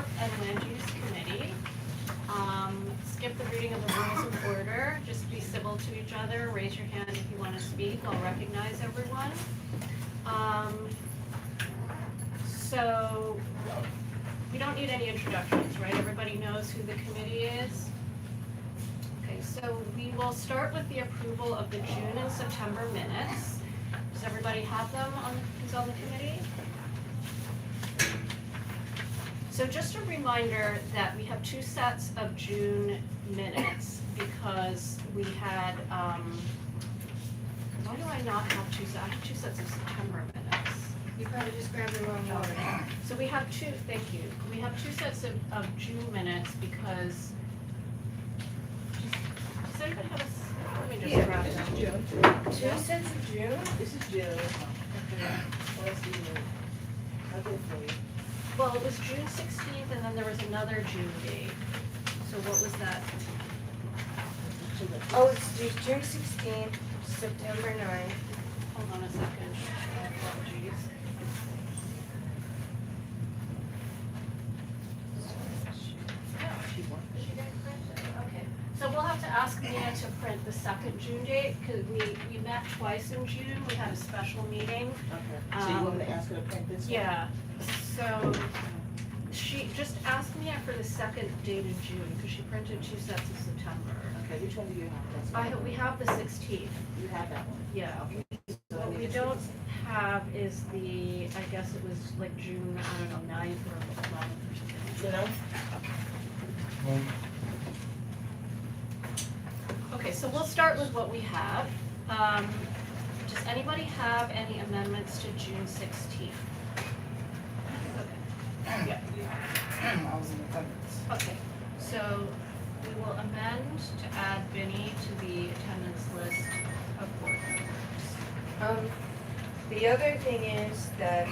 ULURP and Land Use Committee. Skip the reading of the rules of order. Just be civil to each other. Raise your hand if you want to speak. I'll recognize everyone. So we don't need any introductions, right? Everybody knows who the committee is. Okay, so we will start with the approval of the June and September minutes. Does everybody have them who's on the committee? So just a reminder that we have two sets of June minutes because we had, why do I not have two sets? I have two sets of September minutes. You probably just grabbed the wrong one. So we have two, thank you. We have two sets of June minutes because, does anybody have let me just grab This them. is June. Two sets of June? This is June. Okay. Let's see. I'll go for you. Well, it was June 16th and then there was another June date. So what was that? Oh, it's June 16th, September 9th. Hold on a second. Apologies. Okay, so we'll have to ask Mia to print the second June date, because we met twice in June, we had a special meeting. Okay. So you want me to ask her to print this one? Yeah, so she just asked Mia for the second date in June, because she printed two sets of September. Okay, which one do you have? We have the 16th, You have that one? yeah. Okay. So What let me we just- don't have is I guess it was like June, I don't know, 9th or 11th or something. You know? Okay, so we'll start with what we have. Does anybody have any amendments to June 16th? Okay. Yeah. I was in attendance. Okay, so we will amend to add Vinnie to the attendance list of board members. The other thing is that,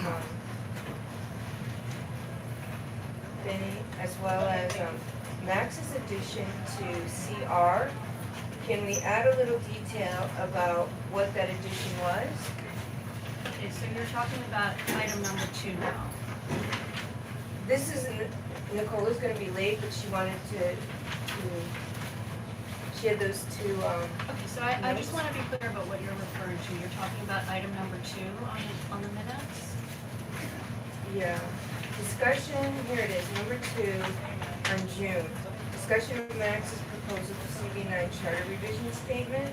Benny, as well as, Max's addition to CR, can we add a little detail about what that addition was? Okay, so you're talking about item number 2 now. This is, Nicola's gonna be late, but she wanted to she had those two, Okay, so I just want to be clear about what you're referring to. You're talking about item number 2 on the minutes? yeah. Discussion, here it is, number 2 on June. Discussion of Max's proposal for CV9 charter revision statement.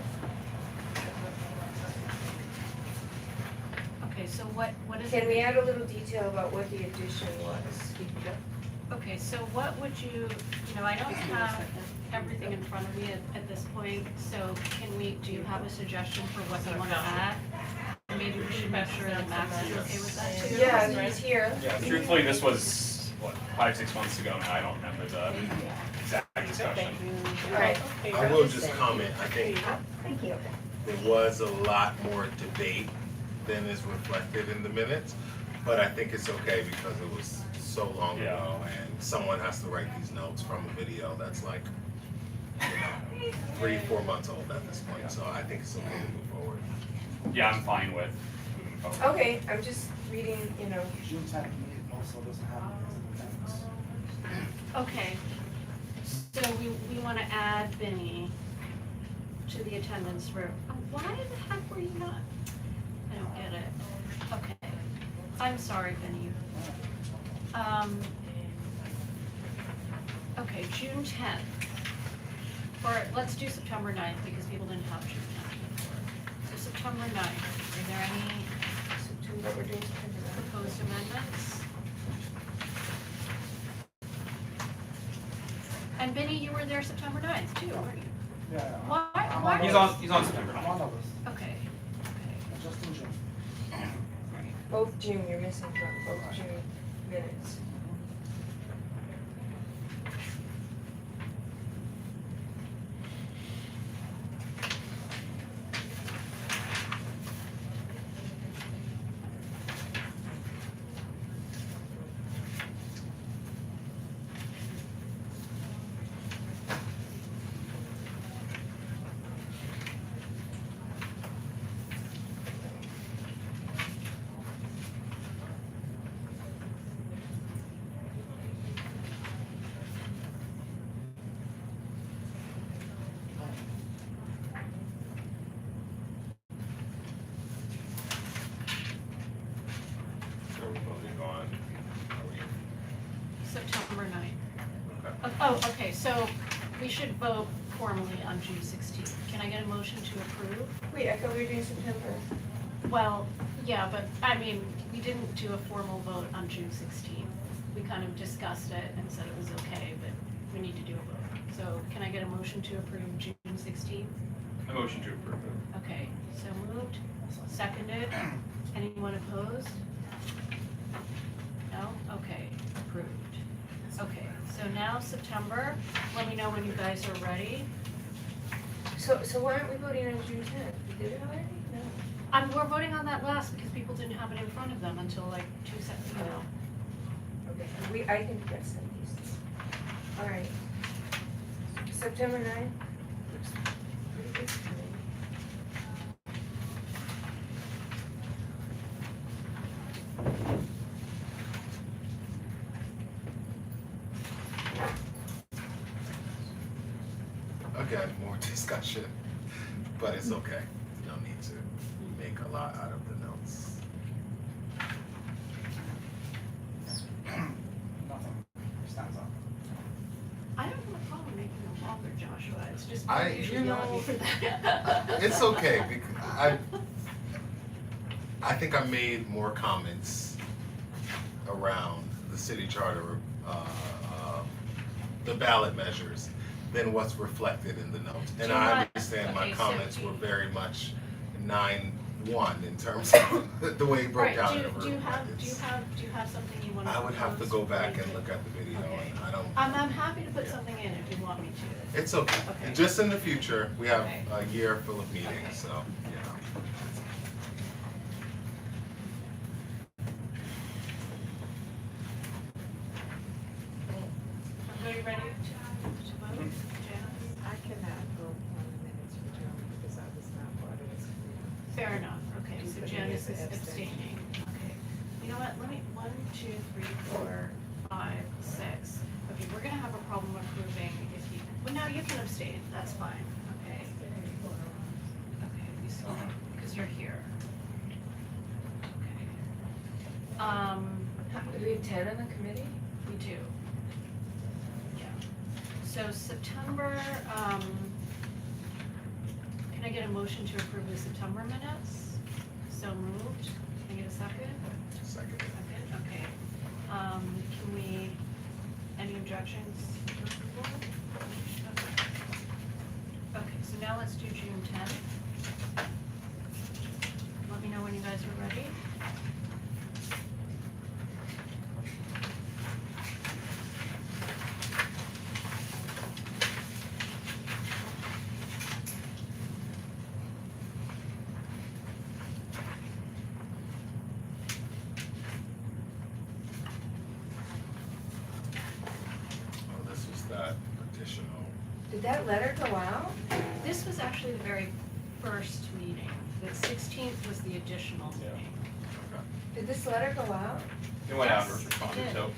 Okay, so what is Can it? we add a little detail about what the addition was? Okay, so what would you I don't have everything in front of me at this point, so do you have a suggestion for what you want to add? Maybe we should make sure that Max is okay with that too? Yeah, he's here. Yeah, truthfully, this was, 5-6 months ago now, I don't remember the exact discussion. Right. I will just comment, I think Thank you. there was a lot more debate than is reflected in the minutes, but I think it's okay because it was so long ago and someone has to write these notes from a video that's like, 3-4 months old at this point, so I think it's okay to move forward. Yeah, I'm fine with moving forward. Okay, I'm just reading, June 10th meeting also doesn't have it as an attendance. Okay, so we want to add Vinnie to the attendance for, why the heck were you not? I don't get it. Okay, I'm sorry, Vinnie. Okay, June 10th. Or let's do September 9th because people didn't have June 10th before. So September 9th, are there any September, we're doing September. proposed amendments? And Vinnie, you were there September 9th too, weren't you? Yeah, Why? He's on September 9th. one of us, Okay, just in June. right. Both June, you're missing from both June minutes. September 9th. Okay. Oh, okay, so we should vote formally on June 16th. Can I get a motion to approve? Wait, I thought we were doing September. Well, yeah, but, I mean, we didn't do a formal vote on June 16th. We kind of discussed it and said it was okay, but we need to do a vote. So can I get a motion to approve June 16th? A motion to approve it. Okay, so moved, seconded. Anyone opposed? No? Okay, approved. Okay, so now September, let me know when you guys are ready. So why aren't we voting on June 10th? We did it already? No. We're voting on that last because people didn't have it in front of them until like 2 seconds, you know. Okay, I can get some of these. All right. September 9th? Looks pretty good to me. Again, more discussion, but it's okay. You don't need to make a lot out of the notes. Nothing stands out. I don't have a problem making them longer, Joshua, it's just I- you usually you yell at me know, for that. It's okay because I think I made more comments around the city charter, the ballot measures than what's reflected in the notes. Do And you I want- understand my okay, so comments do you- were very much 9-1 in terms of the way it broke Right, down. do in you room have brackets. something you want to I would have to propose go for back me and to- look at the video Okay. and I don't. I'm happy to put Yeah. something in if you want me to. It's okay. Okay. And just in the future, we have Okay. a year full of meetings, Okay. so, you know. Everybody ready to vote? Janice? I cannot vote on the minutes for June because I was not part of this. Fair enough, okay, so You put me Janice as is an abstain. abstaining, okay. You know what, let me, 1, 2, 3, 4, 5, 6. Okay, we're gonna have a problem approving if you, well, no, you can abstain, that's fine, okay. Okay, we still, because you're here. Okay. Do we have 10 on the committee? We do. Yeah. So September, can I get a motion to approve the September minutes? So moved. Can I get a second? Second. Second, okay. Can we, any objections to approval? Okay. Okay, so now let's do June 10th. Let me know when you guys are ready. Oh, this was that additional. Did that letter go out? This was actually the very first meeting. The 16th was the additional Yeah. meeting. Did this letter go out? It went out Yes, and was it responded did. to. Did-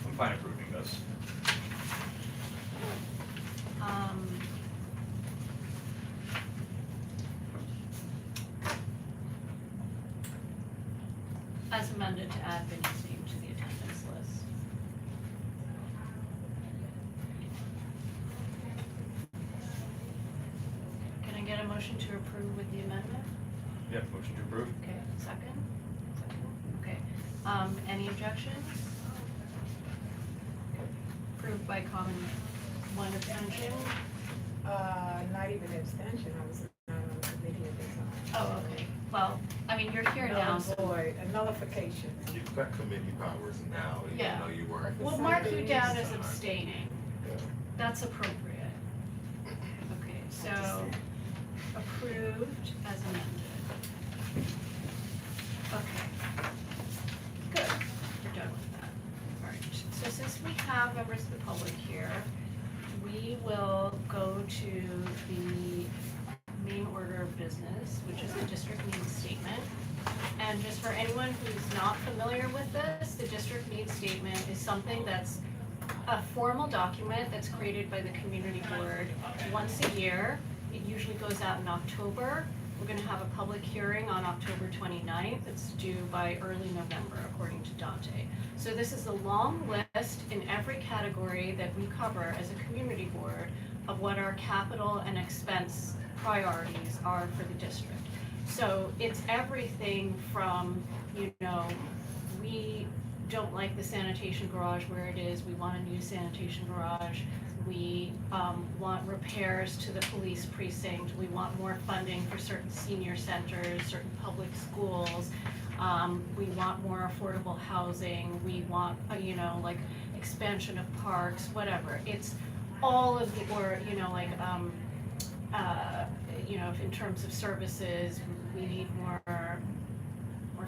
I'm fine approving this. Um, as amended to add Vinnie's name to the attendance list. Can I get a motion to approve with the amendment? Yep, motion to approve. Okay, second? Second, okay. Any objections? Approved by common, one abstention. Not even abstention, I was not on the committee at the time. Oh, okay. Well, I mean, you're here Null now, and so void, a nullification. You've got committee powers now, even Yeah. though you weren't. we'll mark you down as abstaining. That's appropriate. Okay, so approved as amended. Okay. Good, we're done with that. All right, so since we have members of the public here, we will go to the main order of business, which is the district needs statement. And just for anyone who's not familiar with this, the district needs statement is something that's a formal document that's created by the community board once a year. It usually goes out in October. We're gonna have a public hearing on October 29th. It's due by early November, according to Dante. So this is a long list in every category that we cover as a community board of what our capital and expense priorities are for the district. So it's everything from, you know, we don't like the sanitation garage where it is, we want a new sanitation garage. We want repairs to the police precinct, we want more funding for certain senior centers, certain public schools. We want more affordable housing, we want, you know, like expansion of parks, whatever. It's all of the, or, you know, like, you know, in terms of services, we need more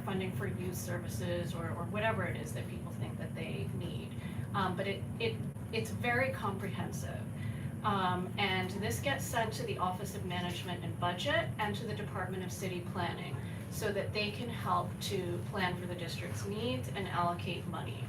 funding for youth services or whatever it is that people think that they need. But it's very comprehensive. And this gets sent to the Office of Management and Budget and to the Department of City Planning so that they can help to plan for the district's needs and allocate money.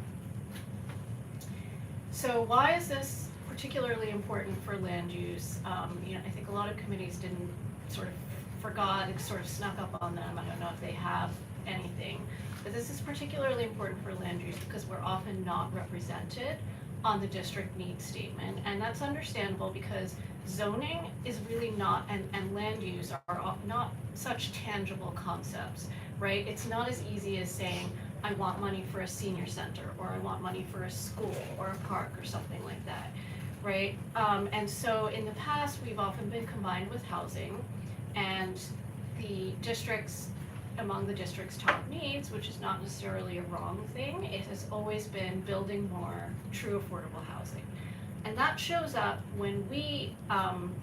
So why is this particularly important for land use? You know, I think a lot of committees didn't sort of forgot, it sort of snuck up on them. I don't know if they have anything, but this is particularly important for land use because we're often not represented on the district needs statement, and that's understandable because zoning is really not, and land use are not such tangible concepts, right? It's not as easy as saying, I want money for a senior center, or I want money for a school or a park or something like that, right? And so in the past, we've often been combined with housing, and the districts, among the district's top needs, which is not necessarily a wrong thing, it has always been building more true affordable housing. And that shows up when we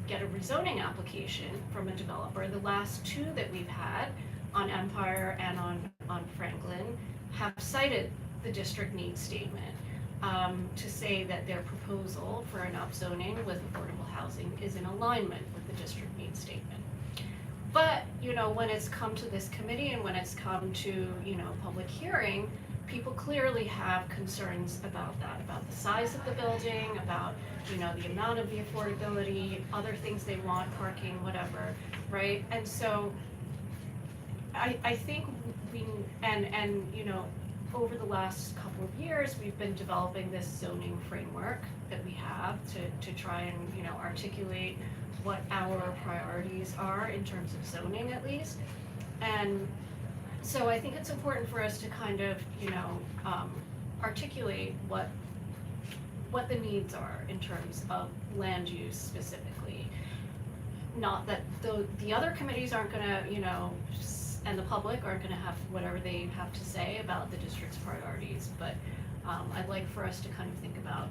get a rezoning application from a developer. The last two that we've had on Empire and on Franklin have cited the district needs statement to say that their proposal for an upzoning with affordable housing is in alignment with the district needs statement. But, you know, when it's come to this committee and when it's come to, you know, public hearing, people clearly have concerns about that, about the size of the building, about, you know, the amount of the affordability, other things they want, parking, whatever, right? And so I think we, and you know, over the last couple of years, we've been developing this zoning framework that we have to try and, you know, articulate what our priorities are in terms of zoning at least. And so I think it's important for us to kind of, you know, articulate what the needs are in terms of land use specifically. Not that the other committees aren't gonna, you know, and the public aren't gonna have whatever they have to say about the district's priorities, but I'd like for us to kind of think about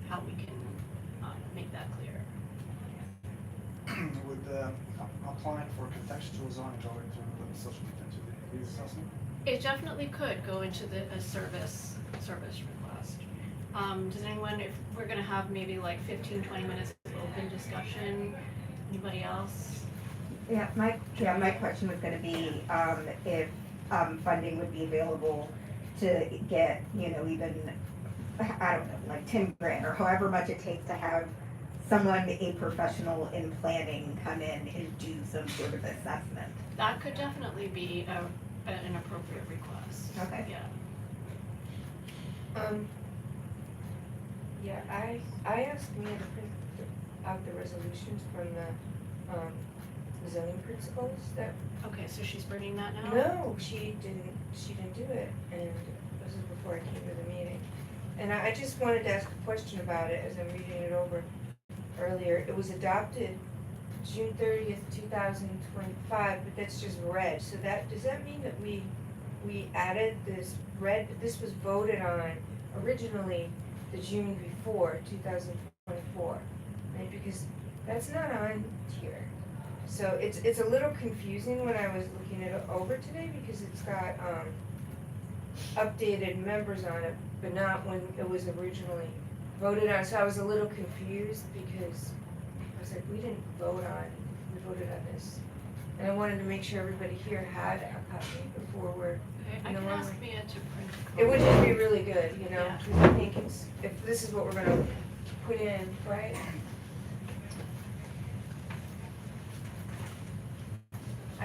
how we can make that clear. Would applying for contextual zoning go into the social potential assessment? It definitely could go into a service request. Does anyone, if we're gonna have maybe like 15-20 minutes of open discussion, anybody else? My question was gonna be, if, funding would be available to get, you know, even, I don't know, like 10 grand or however much it takes to have someone, a professional in planning, come in and do some sort of assessment. That could definitely be an appropriate request. Okay. Yeah. Yeah, I asked Mia to print out the resolutions from the zoning principles that. Okay, so she's bringing that now? No, she didn't do it, and this is before I came to the meeting. And I just wanted to ask a question about it as I'm reading it over earlier. It was adopted June 30th, 2025, but that's just red. So does that mean that we added this red? This was voted on originally the June before 2024, right? Because that's not on here. So it's a little confusing when I was looking it over today because it's got updated members on it, but not when it was originally voted on. So I was a little confused because I was like, we voted on this. And I wanted to make sure everybody here had a copy before we're. Okay, I can ask Mia to print a copy. It would just be really good, you know, Yeah. because I think if this is what we're gonna put in, right?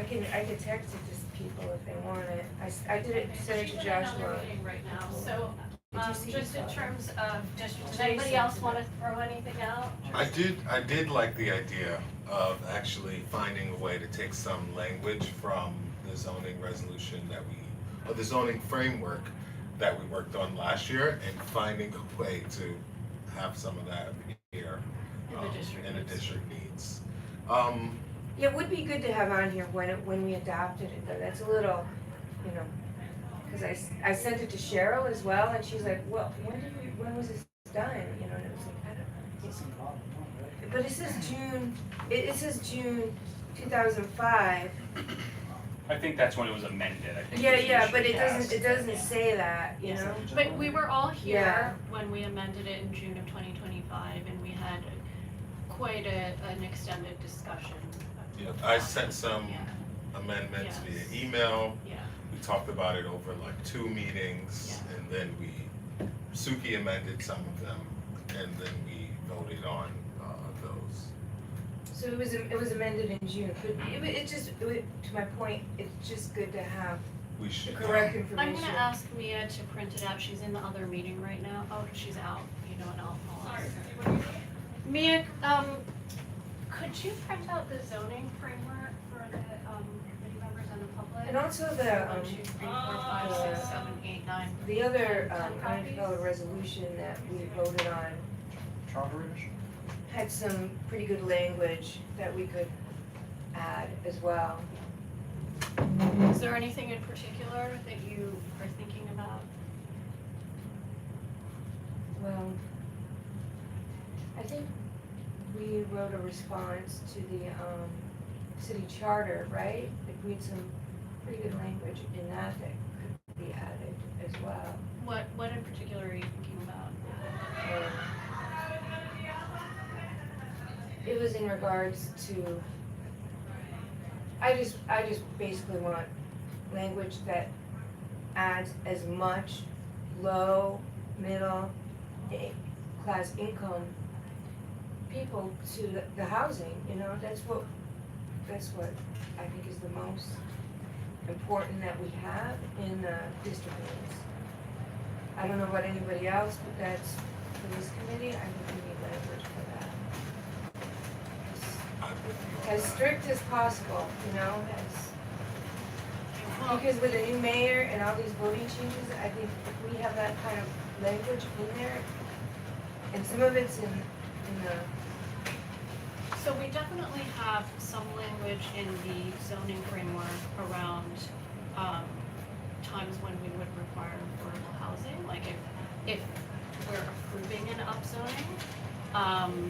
can text it to people if they want it. I did it, sent it to She's in another Joshua. meeting right now, so, Did you see just in that? terms of, does Jason anybody else did wanna throw anything out? I did like the idea of actually finding a way to take some language from the zoning resolution or the zoning framework that we worked on last year and finding a way to have some of that here In the district in the needs. district needs. Yeah, it would be good to have on here when we adopted it, though, that's a little, you know, cause I sent it to Cheryl as well, and she's like, well, when was this done, you know, and it was like, I don't know. It's involved, right? But it says June, it says June 2005. I think that's when it was amended, I think. Yeah, was yeah, but initially it doesn't say that, you know? But we were all Yeah. here when we amended it in June of 2025, and we had quite an extended discussion. Yeah, I sent some Yeah. amendments Yes. via email. Yeah, We talked about it over like 2 meetings, Yeah. and then Suki amended some of them, and then we voted on those. So it was amended in June, but to my point, it's just good to have We the should. correct I'm information. gonna ask Mia to print it out, she's in the other meeting right now, oh, she's out, you know, and I'll ask her. Mia, could you print out the zoning framework for the, committee members and the public? And also the, 1, 2, 3, 4, 5, 6, 7, 8, 9. the other, Ten what do you call it, resolution that we voted on Charter-ish? had some pretty good language that we could add as well. Is there anything in particular that you are thinking about? Well, I think we wrote a response to the, city charter, right? Like we had some pretty good language in that could be added as well. What in particular are you thinking about? Um, It was in regards to, I just basically want language that adds as much low, middle, class income people to the housing, you know, that's what I think is the most important that we have in the district needs. I don't know about anybody else, but that's, for this committee, I think we need language for that. I'm with you on As that. strict as possible, you know, Well, because with a new mayor and all these voting changes, I think if we have that kind of language in there, and some of it's in the, so we definitely have some language in the zoning framework around, times when we would require affordable housing, like if we're approving an upzoning.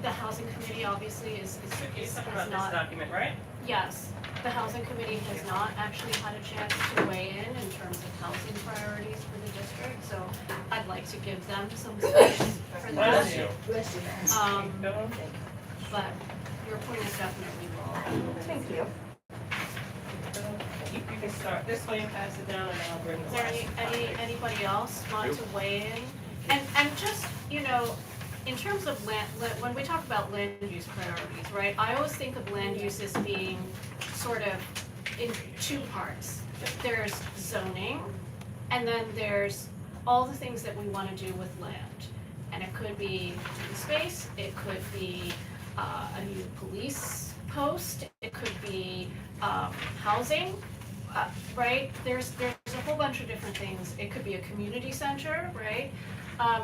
The housing committee obviously is About this not, document, right? yes, the housing committee has not actually had a chance to weigh in terms of housing priorities for the district, so I'd like to give them some space for Bless that. you. Bless you. Um, but your point is definitely well. Thank you. You can start this way and pass it down, and I'll bring Is the there last. anybody else want to weigh in? And just, you know, in terms of land, when we talk about land use priorities, right? I always think of land use as being sort of in two parts. There's zoning, and then there's all the things that we want to do with land. And it could be green space, it could be a new police post, it could be housing, right? There's a whole bunch of different things. It could be a community center, right?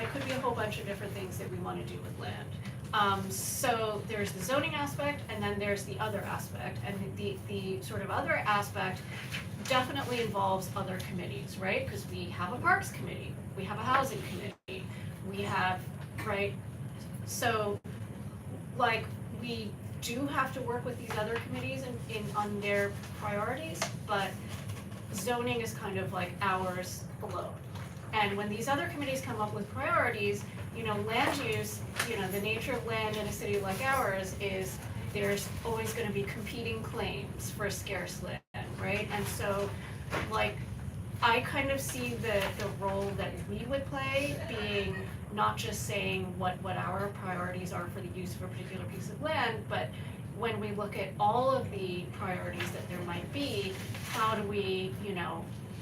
It could be a whole bunch of different things that we want to do with land. So there's the zoning aspect, and then there's the other aspect. And the sort of other aspect definitely involves other committees, right? Because we have a parks committee, we have a housing committee, we have, right? So, like, we do have to work with these other committees on their priorities, but zoning is kind of like ours below. And when these other committees come up with priorities, you know, land use, you know, the nature of land in a city like ours is there's always gonna be competing claims for scarce land, right? And so, like, I kind of see the role that we would play being not just saying what our priorities are for the use of a particular piece of land, but when we look at all of the priorities that there might be, how do we,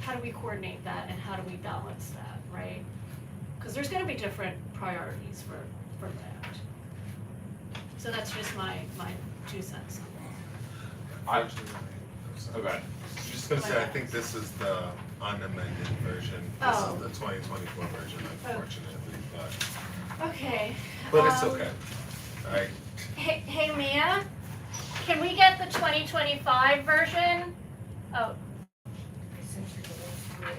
how do we coordinate that and how do we balance that, right? Because there's gonna be different priorities for that. So that's just my 2 cents. I, Unfortunately, oh, go ahead. just gonna say, I think this is the unamended version. Oh. This is the 2024 version, unfortunately, Okay. but it's okay. Alright, Hey Mia, can we get the 2025 version? Oh, I sent you the link to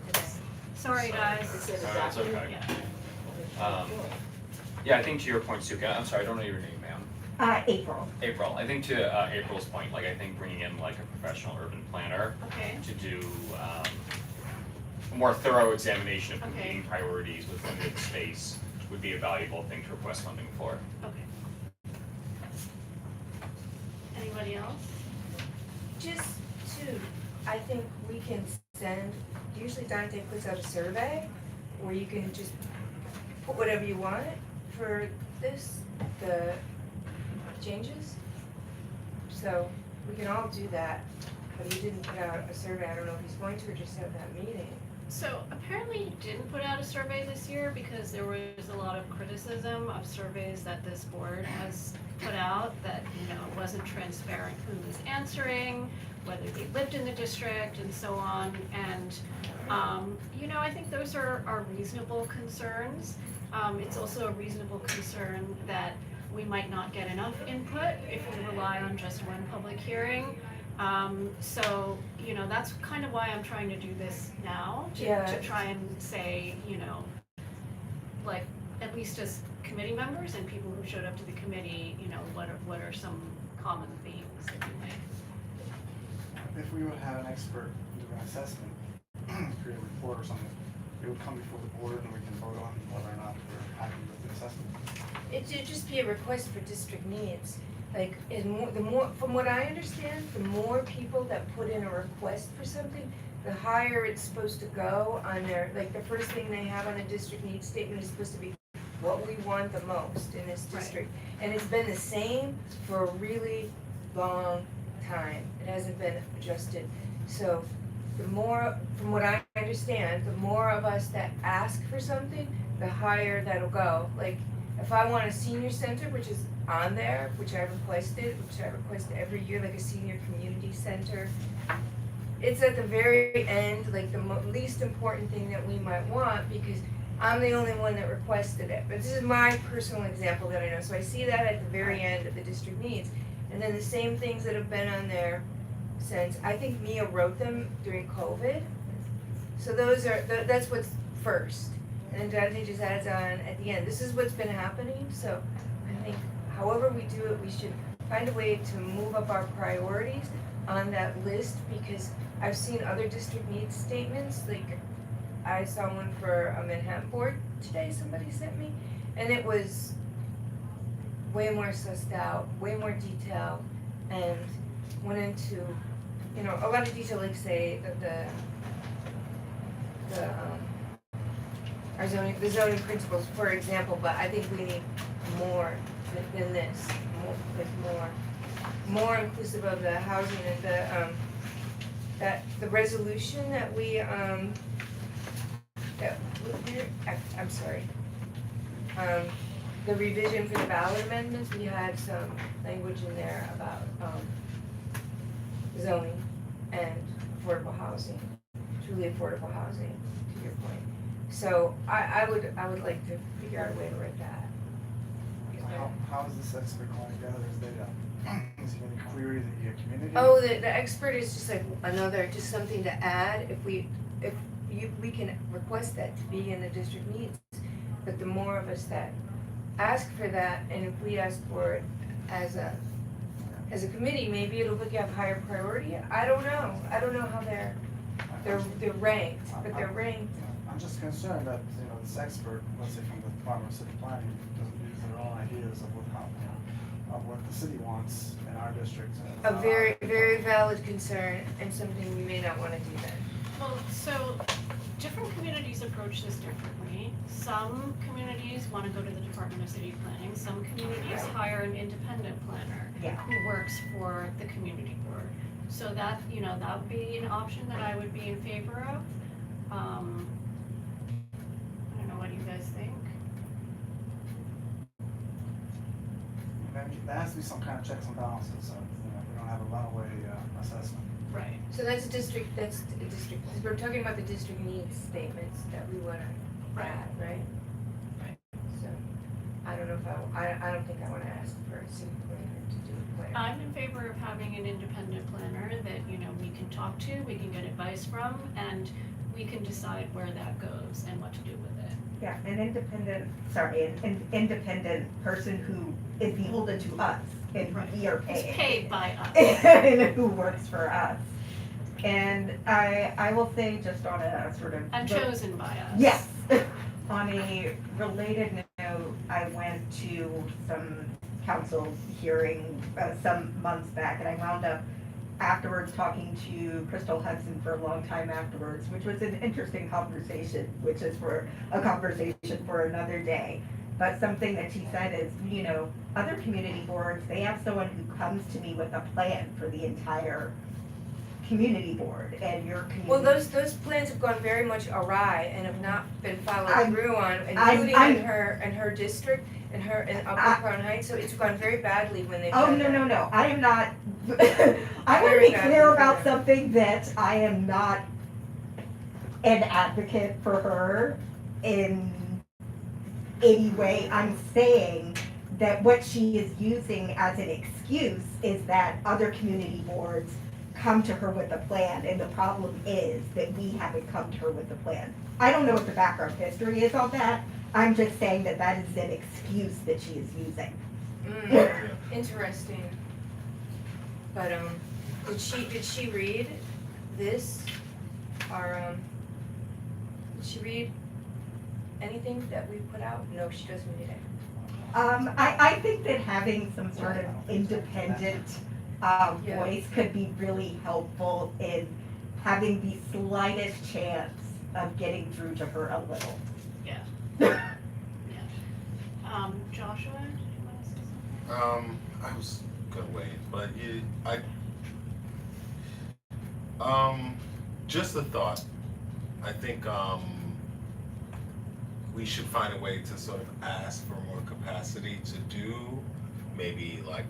it today. sorry guys. It said No, it's adopted. okay. Yeah. Yeah, I think to your point, Suka, I'm sorry, I don't know your name, ma'am. April. April, I think to April's point, like I think bringing in like a professional urban planner Okay. to do a more thorough examination of Okay. competing priorities with limited space would be a valuable thing to request funding for. Okay. Anybody else? Just to, I think we can send, usually Dante puts out a survey where you can just put whatever you want for this, the changes. So we can all do that, but he didn't put out a survey. I don't know if he's going to or just have that meeting. So apparently you didn't put out a survey this year because there was a lot of criticism of surveys that this board has put out that, wasn't transparent who was answering, whether they lived in the district and so on. And, I think those are reasonable concerns. It's also a reasonable concern that we might not get enough input if we rely on just one public hearing. So, that's kind of why I'm trying to do this now, to try and say, like, at least as committee members and people who showed up to the committee, what are some common themes that you might. If we would have an expert do an assessment, create a report or something, it would come before the board and we can vote on whether or not we're happy with the assessment. It'd just be a request for district needs. Like, the more, from what I understand, the more people that put in a request for something, the higher it's supposed to go on their, like, the first thing they have on a district needs statement is supposed to be what we want the most in this Right. district. And it's been the same for a really long time. It hasn't been adjusted. So the more, from what I understand, the more of us that ask for something, the higher that'll go. Like, if I want a senior center, which is on there, which I request every year, like a senior community center, it's at the very end, like the least important thing that we might want, because I'm the only one that requested it. But this is my personal example that I know. So I see that at the very end of the district needs. And then the same things that have been on there since, I think Mia wrote them during COVID. So those are, that's what's first. And then Dante just adds on at the end. This is what's been happening, so I think however we do it, we should find a way to move up our priorities on that list, because I've seen other district needs statements, like I saw one for a Manhattan board today, somebody sent me, and it was way more sussed out, way more detailed, and went into, a lot of detail, like say that the zoning principles, for example, but I think we need more than this, more inclusive of the housing and the resolution that we, I'm sorry. The revision for the ballot amendments, we had some language in there about, zoning and affordable housing, truly affordable housing, to your point. So I would like to figure out a way to write that. How is this expert going to gather his data? Is he going to query the community? Oh, the expert is just like just something to add, we can request that to be in the district needs. But the more of us that ask for that, and if we ask for it as a committee, maybe it'll have higher priority. I don't know how they're ranked, but they're ranked. I'm just concerned that, this expert, let's say from the Department of City Planning, doesn't use their own ideas of what the city wants in our district. A very, very valid concern, and something we may not wanna do then. Well, so different communities communities approach this differently. Some communities want to go to the Department of City Planning. Some communities hire an independent planner Yeah. who works for the community board. So that, that would be an option that I would be in favor of. I don't know, what do you guys think? There has to be some kind of checks and balances, so, we don't have a runaway, assessment. Right. So that's a district, because we're talking about the district needs statements that we wanna add, right? Right. So, I don't know if I don't think I wanna ask for a city planner to do a plan. I'm in favor of having an independent planner that, we can talk to, we can get advice from, and we can decide where that goes and what to do with it. Yeah, an independent person who is beholden to us and who we are It's paying. paid by us. And who works for us. And I will say, just on a sort of. And chosen by us. Yes. On a related note, I went to some council hearing some months back, and I wound up afterwards talking to Crystal Hudson for a long time afterwards, which was an interesting conversation, which is for a conversation for another day. But something that she said is, other community boards, they have someone who comes to me with a plan for the entire community board, and your community. Well, those plans have gone very much awry and have not been followed I'm- through on, I'm- including in her district, in Upper Crown Heights, so it's gone very badly when they've Oh, done that. no, I am not, I want to Very be bad. clear about something, that I am not an advocate for her in any way. I'm saying that what she is using as an excuse is that other community boards come to her with a plan, and the problem is that we haven't come to her with a plan. I don't know what the background history is on that. I'm just saying that that is an excuse that she is using. Interesting. But, did she read this? Or, did she read anything that we put out? No, she doesn't read it. I think that having some sort of independent Yeah. voice could be really helpful in having the slightest chance of getting through to her a little. Yeah. Joshua, did you want to say something? I was gonna wait, but just a thought. I think, we should find a way to sort of ask for more capacity to do maybe like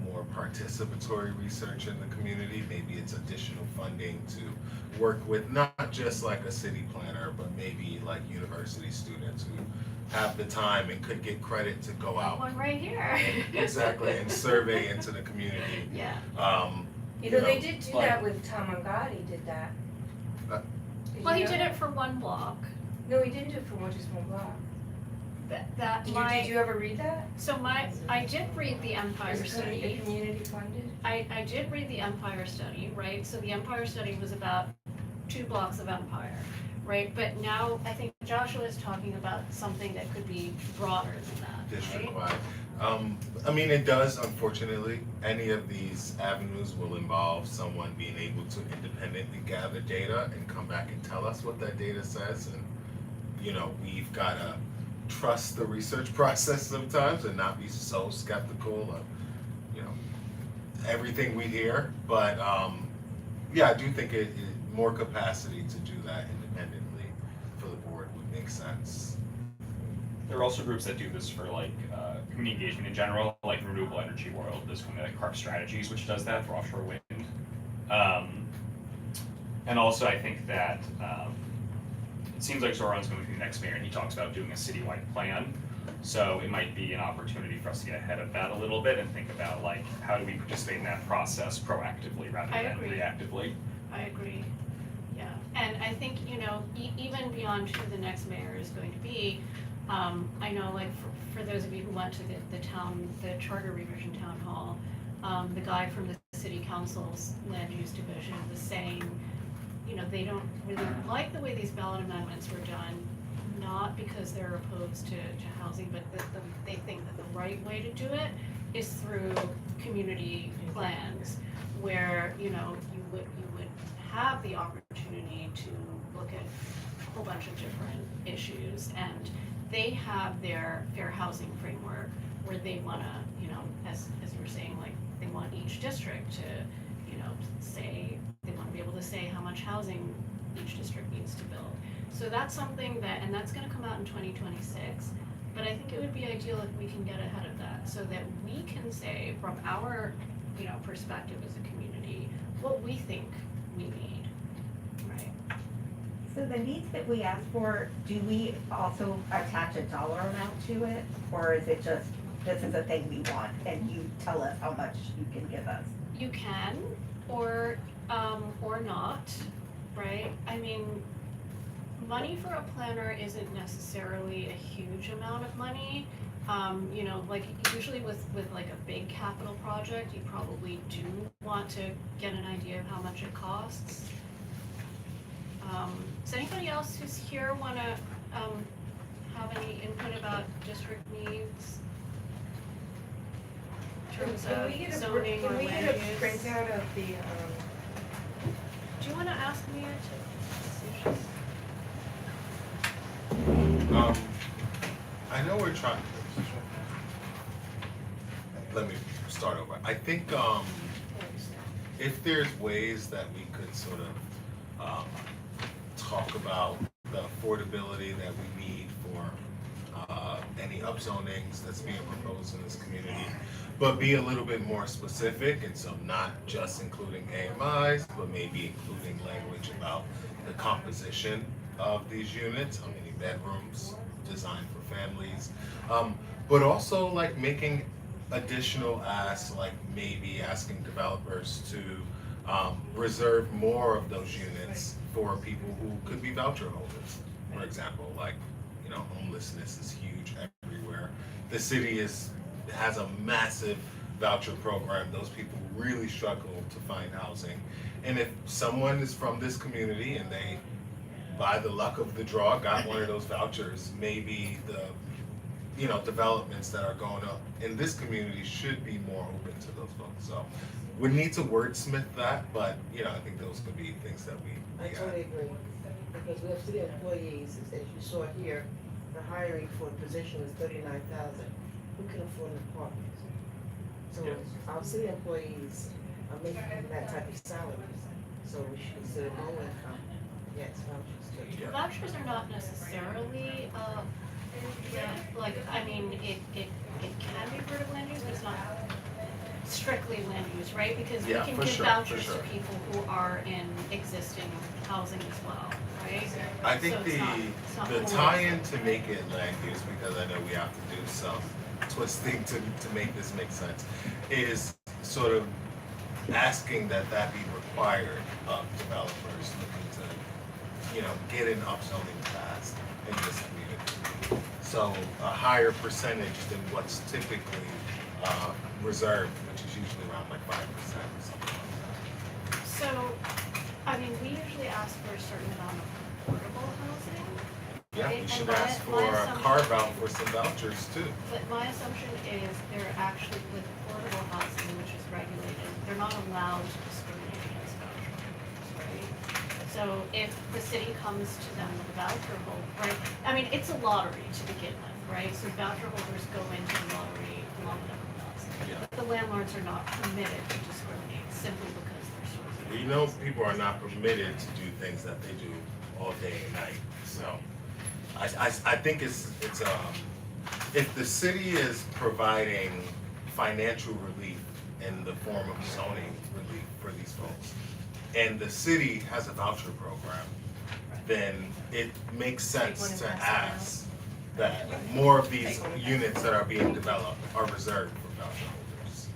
more participatory research in the community. Maybe it's additional funding to work with not just like a city planner, but maybe like university students who have the time and could get credit to go out. One right here. Exactly, and survey into the community. Yeah. They did do that with Tom Angadi, did that. Well, he did it for one block. No, he didn't do it for just one block. Did you ever read that? I did read the Empire Is it Study. community funded? I did read the Empire Study, right? So the Empire Study was about 2 blocks of Empire, right? But now I think Joshua is talking about something that could be broader than that, right? District-wide. It does, unfortunately. Any of these avenues will involve someone being able to independently gather data and come back and tell us what that data says. And, we've gotta trust the research process sometimes and not be so skeptical of, everything we hear. But, I do think more capacity to do that independently for the board would make sense. There are also groups that do this for community engagement in general, like Renewable Energy World. There's company like Carp Strategies, which does that for offshore wind. And also I think that it seems like Zoran's going to be the next mayor, and he talks about doing a citywide plan. So it might be an opportunity for us to get ahead of that a little bit and think about how do we participate in that process proactively rather than reactively. I agree, yeah. And I think, even beyond who the next mayor is going to be, I know for those of you who went to the charter revision town hall, the guy from the city council's land use division was saying, they don't really like the way these ballot amendments were done, not because they're opposed to housing, but they think that the right way to do it is through community plans, where, you would have the opportunity to look at whole bunch of different issues, and they have their fair housing framework where they wanna, you know, as you were saying, like, they want each district to, you know, say, they wanna be able to say how much housing each district needs to build. So that's something that, and that's gonna come out in 2026, but I think it would be ideal if we can get ahead of that, so that we can say from our, you know, perspective as a community, what we think we need, right? So the needs that we ask for, do we also attach a dollar amount to it? Or is it just, this is a thing we want, and you tell us how much you can give us? You can, or not, right? I mean, money for a planner isn't necessarily a huge amount of money. You know, like usually with like a big capital project, you probably do want to get an idea of how much it costs. Does anybody else who's here wanna have any input about district needs? In terms Can we get of a, zoning or can we land get a use? printout of the, Do you wanna ask Mia to see if she's? I know we're trying, let me start over. I think, if there's ways that we could sort of, talk about the affordability that we need for, any upzonings that's being proposed in this community, but be a little bit more specific, and so not just including AMIs, but maybe including language about the composition of these units, how many bedrooms, designed for families, but also like making additional asks, like maybe asking developers to reserve more of those units for people who could be voucher holders. For example, like, you know, homelessness is huge everywhere. The city has a massive voucher program. Those people really struggle to find housing. And if someone is from this community and they, by the luck of the draw, got one of those vouchers, maybe the, you know, developments that are going up in this community should be more open to those folks. So we need to wordsmith that, but, you know, I think those could be things that we I totally agree, because we have city employees, as you saw here, the hiring for a position is $39,000. Who can afford an apartment? So our city employees are making that type of salary, so we should consider low income, yes, vouchers too. Vouchers are not necessarily, like, I mean, it can be part of land use, but it's not strictly land use, right? Because we Yeah, can for give sure, vouchers for to sure. people who are in existing housing as well, right? I think So it's not the always- tie-in to make it land use, because I know we have to do some twisting to make this make sense, is sort of asking that be required of developers looking to, you know, get an upzoning passed in this community. So a higher percentage than what's typically reserved, which is usually around like 5% or something like that. So, I mean, we usually ask for a certain amount of affordable housing, Yeah, right? we should And ask for my a assumption- carve out for some vouchers too. But my assumption is they're actually, with affordable housing, which is regulated, they're not allowed to discriminate against voucher holders, right? So if the city comes to them with a voucher hold, right, I mean, it's a lottery to begin with, right? So voucher holders go into the lottery along with everyone else. Yeah. The landlords are not permitted to discriminate simply because they're sourcing. We know people are not permitted to do things that they do all day and night, so I think it's if the city is providing financial relief in the form of zoning relief for these folks, and the city has a voucher program, then it makes sense to ask that more of these units that are being developed are reserved for voucher holders.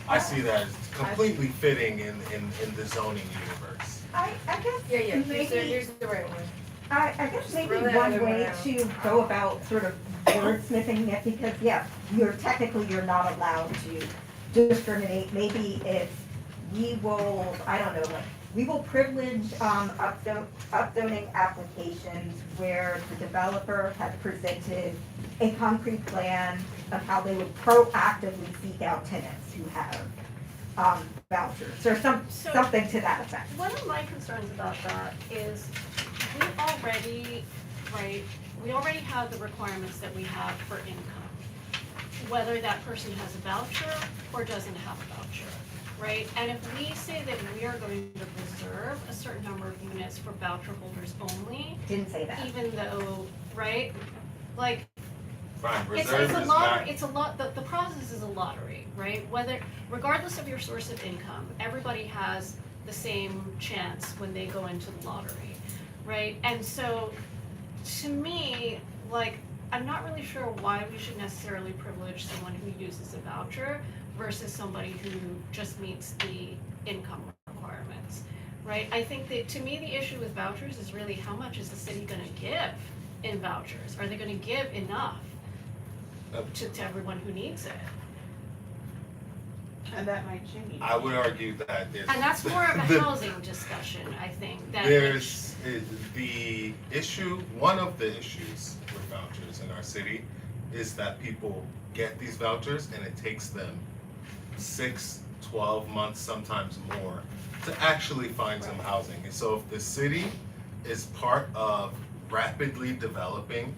I see that as completely fitting in the zoning universe. I guess yeah, maybe, here's the right one. I guess Just maybe throw that one other way one out. to go about sort of wordsmithing it, because yeah, you're not allowed to discriminate. Maybe if we will, I don't know, like, we will privilege upzoning applications where the developer has presented a concrete plan of how they would proactively seek out tenants who have vouchers, or something to that effect. One of my concerns about that is we all already, right, we already have the requirements that we have for income. Whether that person has a voucher or doesn't have a voucher, right? And if we say that we are going to reserve a certain number of units for voucher holders only, Didn't say that. even though, right, like, Fine, it's reserve a is lottery, not, it's a lot, the process is a lottery, right? Whether, regardless of your source of income, everybody has the same chance when they go into the lottery, right? And so, to me, like, I'm not really sure why we should necessarily privilege someone who uses a voucher versus somebody who just meets the income requirements, right? I think that, to me, the issue with vouchers is really how much is the city gonna give in vouchers? Are they gonna give enough to everyone who needs it? And that might change. I would argue that there's. And that's more of a the- housing discussion, I think, that the issue, one of the issues with vouchers in our city is that people get these vouchers and it takes them 6, 12 months, sometimes more, to actually find some housing. And so if the city is part of rapidly developing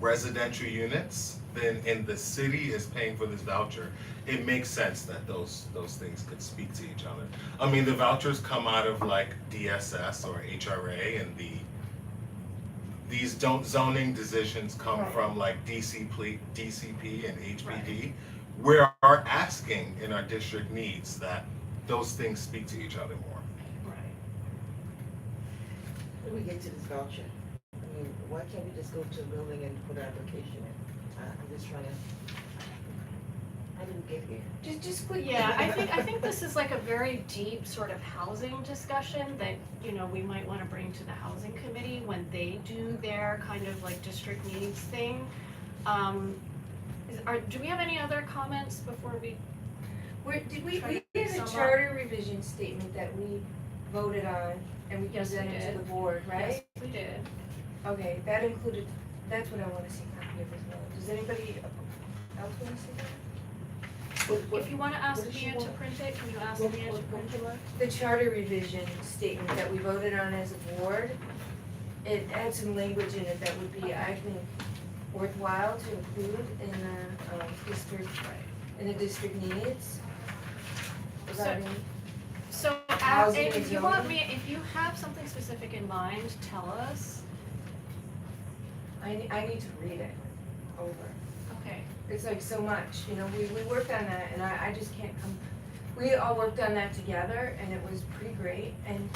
residential units, then and the city is paying for this voucher, it makes sense that those things could speak to each other. I mean, the vouchers come out of like DSS or HRA, and these zoning decisions come Right. from like DCP and HPD. We are asking in our district needs that those things speak to each other more. right. How do we get to this voucher? I mean, why can't we just go to a building and put an application in? I'm just trying to, how did we get here? Just quickly. Yeah, I think this is like a very deep sort of housing discussion that, you know, we might wanna bring to the housing committee when they do their kind of like district needs thing. Do we have any other comments before we? Did we Try to did a sum up. charter revision statement that we voted on and we Yes, we presented to did. the board, right? Yes, we did. Okay, that included, that's what I wanna see a copy of as well. Does anybody else wanna see that? If you wanna ask what does she Mia to want? print it, can you ask What- Mia to what- print what it? you want? The charter revision statement that we voted on as a board, it had some language in it that would be, I think, worthwhile to include in the district, in the district needs. Regarding, So, Housing if and you want zoning? me, if you have something specific in mind, tell us. I need to read it over. Okay. It's like so much, you know, we worked on that and I just can't come, we all worked on that together and it was pretty great and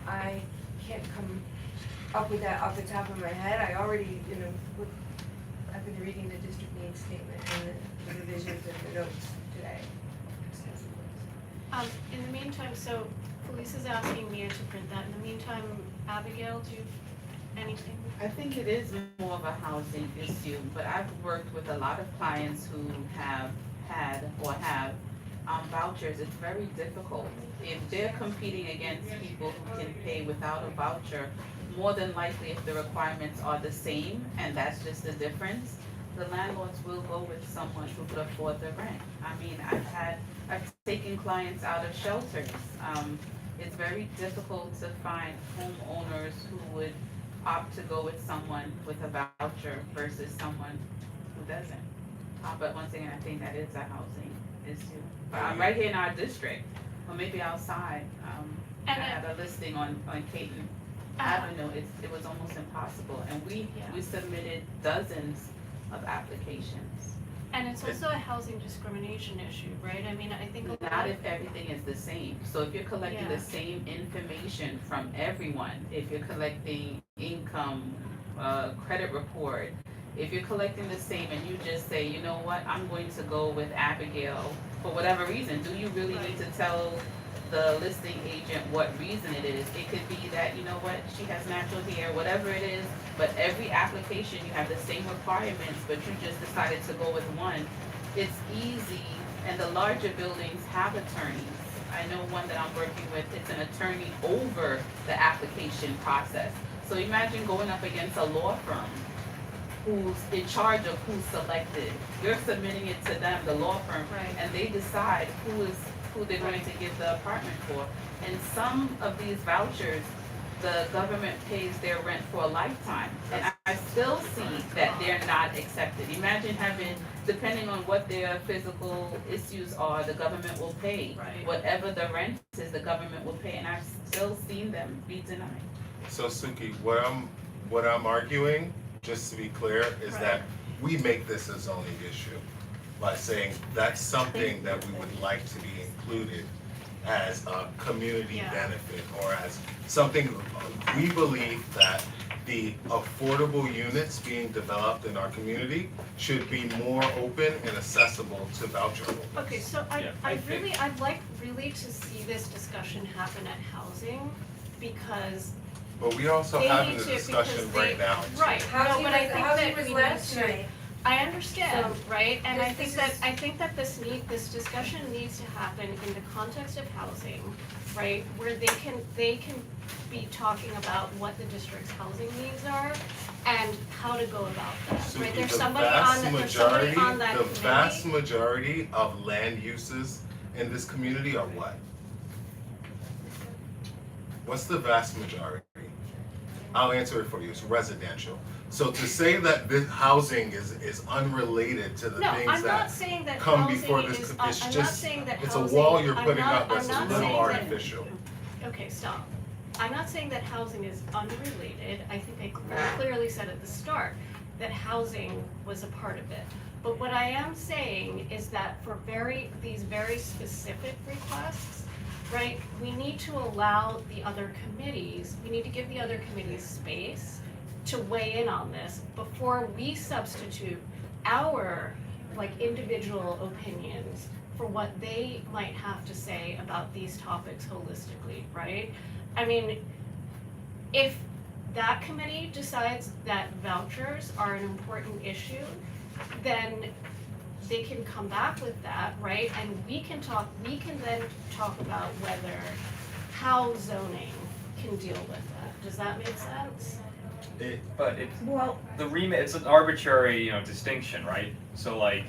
I can't come up with that off the top of my head. I already, you know, I've been reading the district needs statement and the revisions and the notes today. In the meantime, so Felice is asking Mia to print that. In the meantime, Abigail, do you, anything? I think it is more of a housing issue, but I've worked with a lot of clients who have had or have vouchers. It's very difficult. If they're competing against people who can pay without a voucher, more than likely if the requirements are the same and that's just the difference, the landlords will go with someone who could afford the rent. I mean, I've taken clients out of shelters. It's very difficult to find homeowners who would opt to go with someone with a voucher versus someone who doesn't. But once again, I think that is a housing issue. Right here in our district, or maybe outside, I And had a listing on Caton Avenue, it was almost impossible, and we submitted dozens of applications. And it's also a housing discrimination issue, right? I mean, I think a lot Not of, if everything is the same. So if you're collecting Yeah. the same information from everyone, if you're collecting income, credit report, if you're collecting the same and you just say, you know what, I'm going to go with Abigail for whatever reason, do you really need to tell the listing agent what reason it is? It could be that, you know what, she has natural hair, whatever it is, but every application, you have the same requirements, but you just decided to go with one. It's easy, and the larger buildings have attorneys. I know one that I'm working with, it's an attorney over the application process. So imagine going up against a law firm who's in charge of who's selected. You're submitting it to them, the law firm, Right. and they decide who they're going to give the apartment for. And some of these vouchers, the government pays their rent for a lifetime. And I still see that they're not accepted. Imagine having, depending on what their physical issues are, the government will pay. Right. Whatever the rent is, the government will pay, and I've still seen them be denied. So Suki, what I'm arguing, just to be clear, is that we make this a zoning issue by saying that's something that we would like to be included as a community Yeah. benefit, or as something, we believe that the affordable units being developed in our community should be more open and accessible to voucher holders. Okay, so Yeah, I think- I'd like really to see this discussion happen at housing, because But we also they having need a to, discussion because right they, now. right, no, Housing but I was, think housing that was we last need to. night. I understand, So, right, and I this think that this discussion needs to happen in the context of housing, right? Where they can be talking about what the district's housing needs are and how to go about that, Suki, right? There's the somebody vast on, majority, that the committee. vast majority of land uses in this community are what? What's the vast majority? I'll answer it for you, it's residential. So to say that this housing is unrelated to the No, things I'm not that saying that come housing before this, is, it's I'm not just, saying that it's a housing, wall you're I'm putting not- up that's I'm a not little saying that- artificial. Okay, stop. I'm not saying that housing is unrelated. I think I very clearly said at the start that housing was a part of it. But what I am saying is that for these very specific requests, right, we need to allow the other committees, we need to give the other committees space to weigh in on this before we substitute our, like, individual opinions for what they might have to say about these topics holistically, right? I mean, if that committee decides that vouchers are an important issue, then they can come back with that, right? And we can then talk about how zoning can deal with that. Does that make sense? But it's, Well, the remit, it's an arbitrary, distinction, right? So like,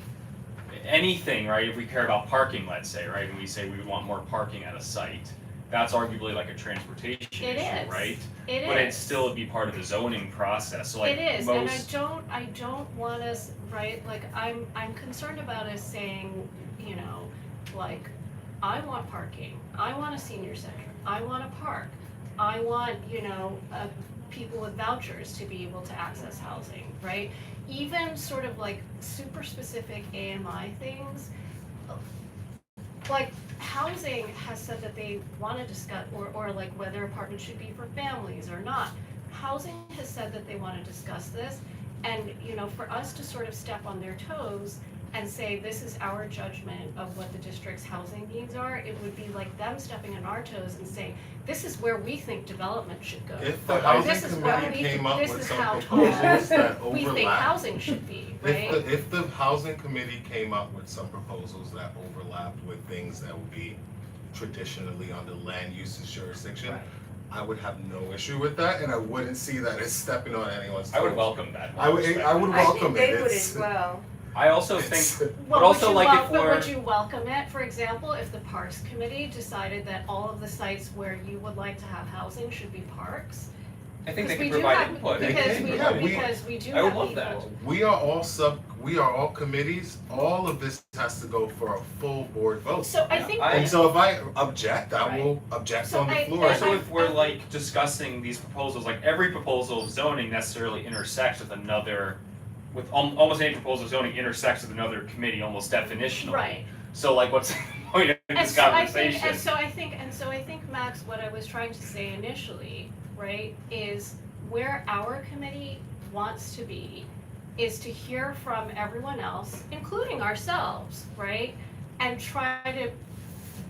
anything, right, if we care about parking, let's say, right, and we say we want more parking at a site, that's arguably like a transportation It issue, is. right? It is. But it'd still be part of the zoning process, so like It is, most. and I don't want us, right, like, I'm concerned about us saying, like, I want parking, I want a senior center, I want a park, I want, people with vouchers to be able to access housing, right? Even sort of like super specific AMI things, like, housing has said that they wanna discuss, or like whether apartments should be for families or not. Housing has said that they wanna discuss this, and, for us to sort of step on their toes and say, this is our judgment of what the district's housing needs are, it would be like them stepping on our toes and saying, this is where we think development should go. If the Or housing this is what committee we came think- up this with is some how proposals that tall we think overlap, housing should be, right? if the housing committee came up with some proposals that overlapped with things that would be traditionally under land uses jurisdiction, Right. I would have no issue with that, and I wouldn't see that as stepping on anyone's toes. I would welcome that. I would welcome I think it. they would It's- as well. I also it's- think, Well, but also would you like if but we're. would you welcome it, for example, if the Parks Committee decided that all of the sites where you would like to have housing should be parks? I think they Because can we do provide have- input. They Because can we, provide. because we do I would have love that. people. we are all committees, all of this has to go for a full board vote. So I think I- And that, so if I object, I will object So on the I- floor. Also, if we're like discussing these proposals, like every proposal of zoning necessarily intersects with another, with almost any proposal of zoning intersects with another committee almost definitionally. right. So like, what's the point of And this so I think, conversation? and so I think, Max, what I was trying to say initially, right, is where our committee wants to be is to hear from everyone else, including ourselves, right? And try to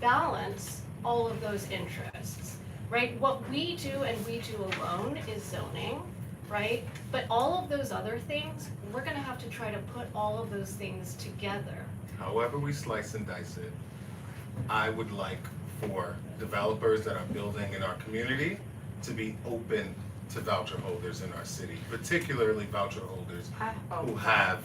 balance all of those interests, right? What we do and we do alone is zoning, right? But all of those other things, we're gonna have to try to put all of those things together. However we slice and dice it, I would like for developers that are building in our community to be open to voucher holders in our city, particularly voucher holders who have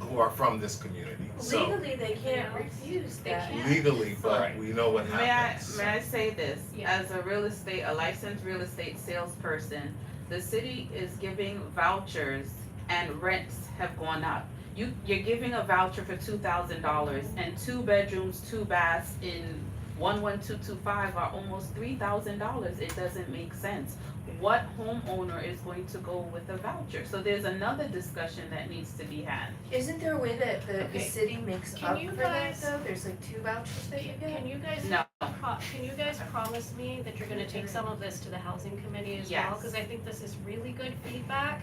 who are from this community. So Legally, they can't refuse They that. can't. legally, but Right. we know what May I, happens. may I say this? Yeah. As a licensed real estate salesperson, the city is giving vouchers and rents have gone up. You're giving a voucher for $2,000 and 2 bedrooms, 2 baths in 11225 are almost $3,000. It doesn't make sense. What homeowner is going to go with a voucher? So there's another discussion that needs to be had. Isn't there a way that the Okay. city makes Can up you for that guys- though? There's like 2 vouchers that you get? Can you guys, No. can you guys promise me that you're gonna take some of this to the housing committee as well? Yes. Cause I think this is really good feedback,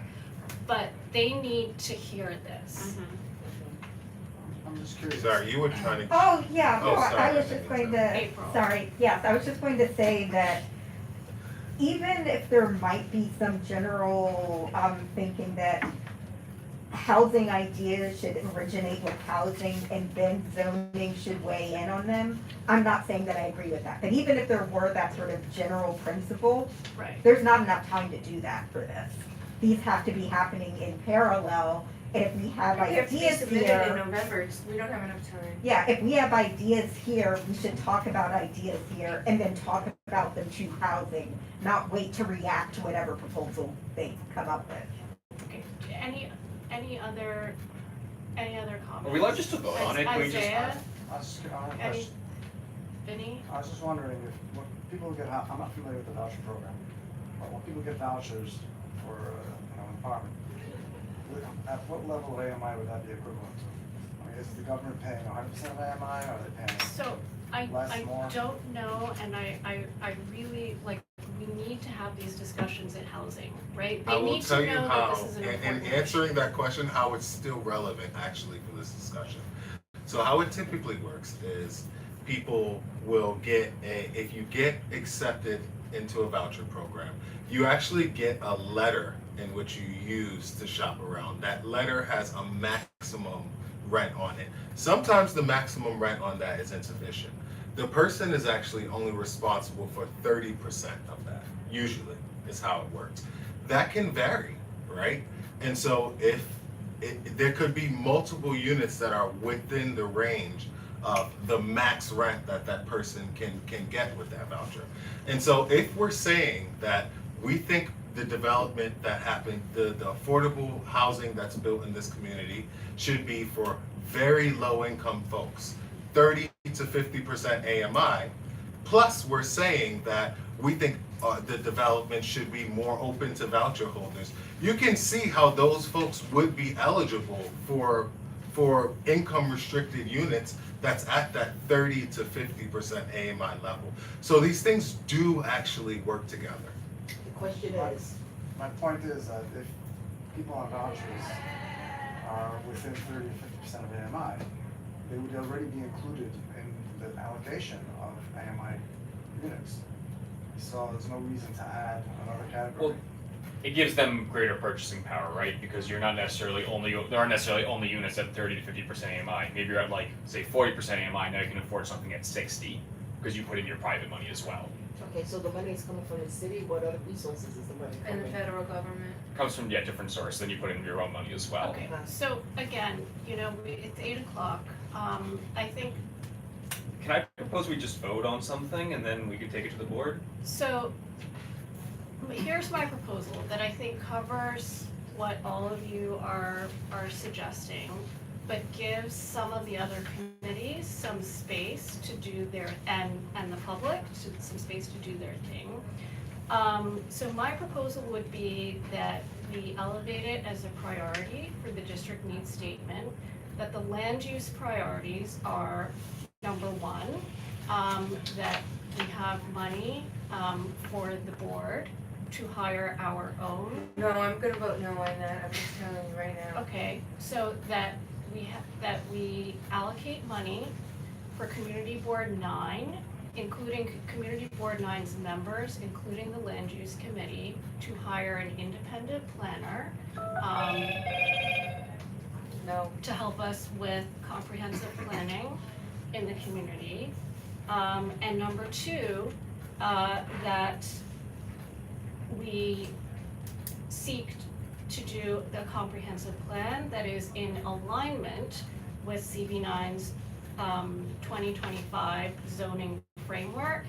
but they need to hear this. I'm just curious. Sorry, you were trying to. Oh, yeah, Oh, no, I sorry, was I just didn't going mean to, April. sorry, yes, I was just going to say that even if there might be some general, thinking that housing ideas should originate with housing and then zoning should weigh in on them, I'm not saying that I agree with that, but even if there were that sort of general principle, Right. there's not enough time to do that for this. These have to be happening in parallel, and if we have We have to be ideas submitted in here, November, we don't have enough time. yeah, if we have ideas here, we should talk about ideas here and then talk about them to housing, not wait to react to whatever proposal they come up with. Okay, any other comments? Are we allowed just to vote on it? Can we just- Isaiah, I was just, I have a any, question. Vinny? I was just wondering if, when people get, I'm not familiar with the voucher program, but when people get vouchers for, an apartment, at what level of AMI would that be equivalent to? I mean, is the government paying 100% of AMI, or are they paying? So, I Less, more? don't know, and I really, like, we need to have these discussions in housing, right? I They will need to tell you know that how, this is an in important answering issue. that question, how it's still relevant actually for this discussion. So how it typically works is people will get if you get accepted into a voucher program, you actually get a letter in which you use to shop around. That letter has a maximum rent on it. Sometimes the maximum rent on that is insufficient. The person is actually only responsible for 30% of that, usually, is how it works. That can vary, right? And so if there could be multiple units that are within the range of the max rent that that person can get with that voucher. And so if we're saying that we think the development that happened, the affordable housing that's built in this community should be for very low income folks, 30 to 50% AMI, plus we're saying that we think the development should be more open to voucher holders. You can see how those folks would be eligible for income restricted units that's at that 30 to 50% AMI level. So these things do actually work together. The question is, My point is that if people on vouchers are within 30 to 50% of AMI, they would already be included in the allocation of AMI units. So there's no reason to add another category. Well, it gives them greater purchasing power, right? Because you're not necessarily there aren't necessarily only units at 30 to 50% AMI. Maybe you're at like, say 40% AMI, now you can afford something at 60 because you put in your private money as well. okay, so the money is coming from the city, what other resources is the money And the coming? federal government. Comes from, different source, then you put in your own money as well. Okay, so again, it's 8 o'clock, I think, Can I propose we just vote on something and then we can take it to the board? so, here's my proposal that I think covers what all of you are suggesting, but gives some of the other committees some space to do their, and the public, some space to do their thing. So my proposal would be that we elevate it as a priority for the district needs statement, that the land use priorities are, number one, that we have money, for the board to hire our own. No, I'm gonna vote no on that, I'm just telling you right now. Okay, so that we allocate money for Community Board 9, including Community Board 9's members, including the Land Use Committee, to hire an independent planner, No. to help us with comprehensive planning in the community. And number 2, that we seek to do the comprehensive plan that is in alignment with CB9's 2025 zoning framework,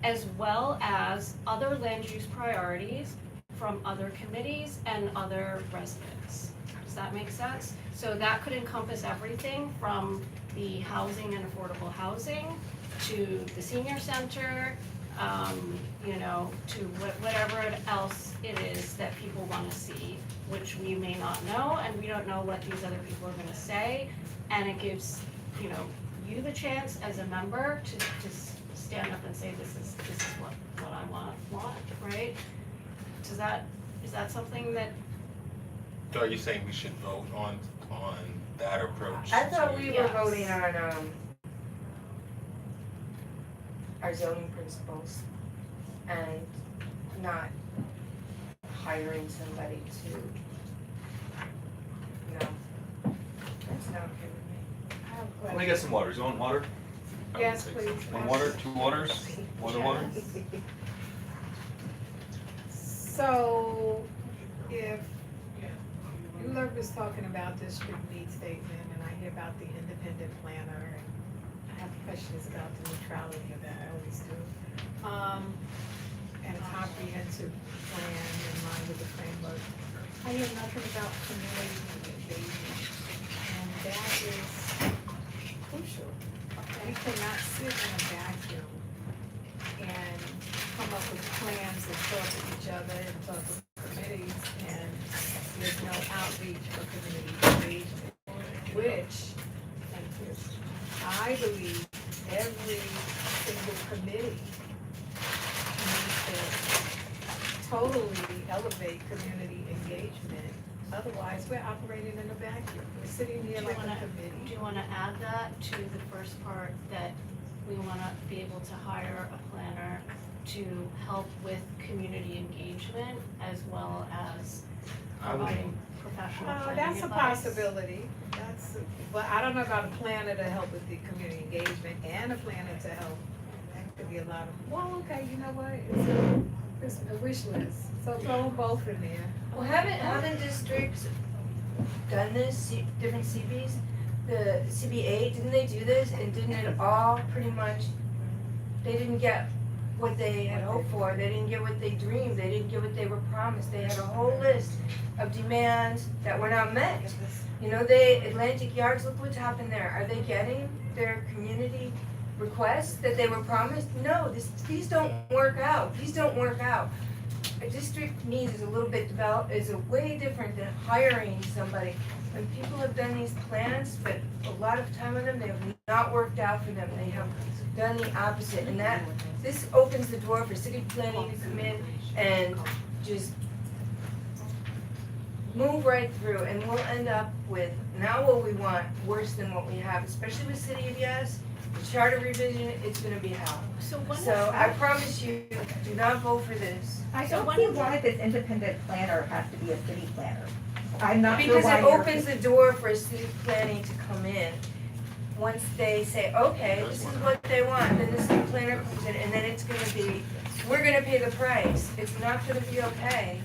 as well as other land use priorities from other committees and other residents. Does that make sense? So that could encompass everything from the housing and affordable housing to the senior center, you know, to whatever else it is that people want to see, which we may not know, and we don't know what these other people are going to say. And it gives, you know, you the chance as a member to stand up and say, this is what I want, right? Is that something that? So are you saying we should vote on that approach? I thought we were Yes. voting on, our zoning principles and not hiring somebody to, no, that's not okay with me. Let me get some water. You want water? Yes, please. One water, two waters? Water? So, if ULURP is talking about district need statement, and I hear about the independent planner, and I have questions about the neutrality of that, I always do. And a comprehensive plan in line with the framework. I hear nothing about community engagement, and that is crucial. We cannot sit in a vacuum and come up with plans and talk to each other and talk with committees, and there's no outreach for community engagement, which, I believe every single committee needs to totally elevate community engagement. Otherwise, we're operating in a vacuum. We're sitting here like a Do committee. you want to add that to the first part, that we want to be able to hire a planner to help with community engagement as well as providing professional planning That's a advice? possibility. But I don't know about a planner to help with the community engagement and a planner to help. That could be a lot of, well, okay, you know what? It's a wish list. So throw them both in there. Well, haven't districts done this, different CBs? The CB8, didn't they do this, and didn't it all pretty much, they didn't get what they had hoped for, they didn't get what they dreamed, they didn't get what they were promised, they had a whole list of demands that were not met. You know, Atlantic Yards, look what's happened there, are they getting their community requests that they were promised? No, these don't work out, A district needs is a little bit is a way different than hiring somebody. When people have done these plans, spent a lot of time on them, they have not worked out for them, they have done the opposite, and this opens the door for city planning to come in and just move right through, and we'll end up with now what we want worse than what we have, especially with City of Yes, the charter revision, it's gonna be hell. So I promise you, do not vote for this. I So don't when see is why this independent planner has to be a city planner. I'm not sure Because why it you're- opens the door for city planning to come in. Once they say, okay, this is what they want, then the city planner comes in, and then it's gonna be, we're gonna pay the price. It's not gonna be okay.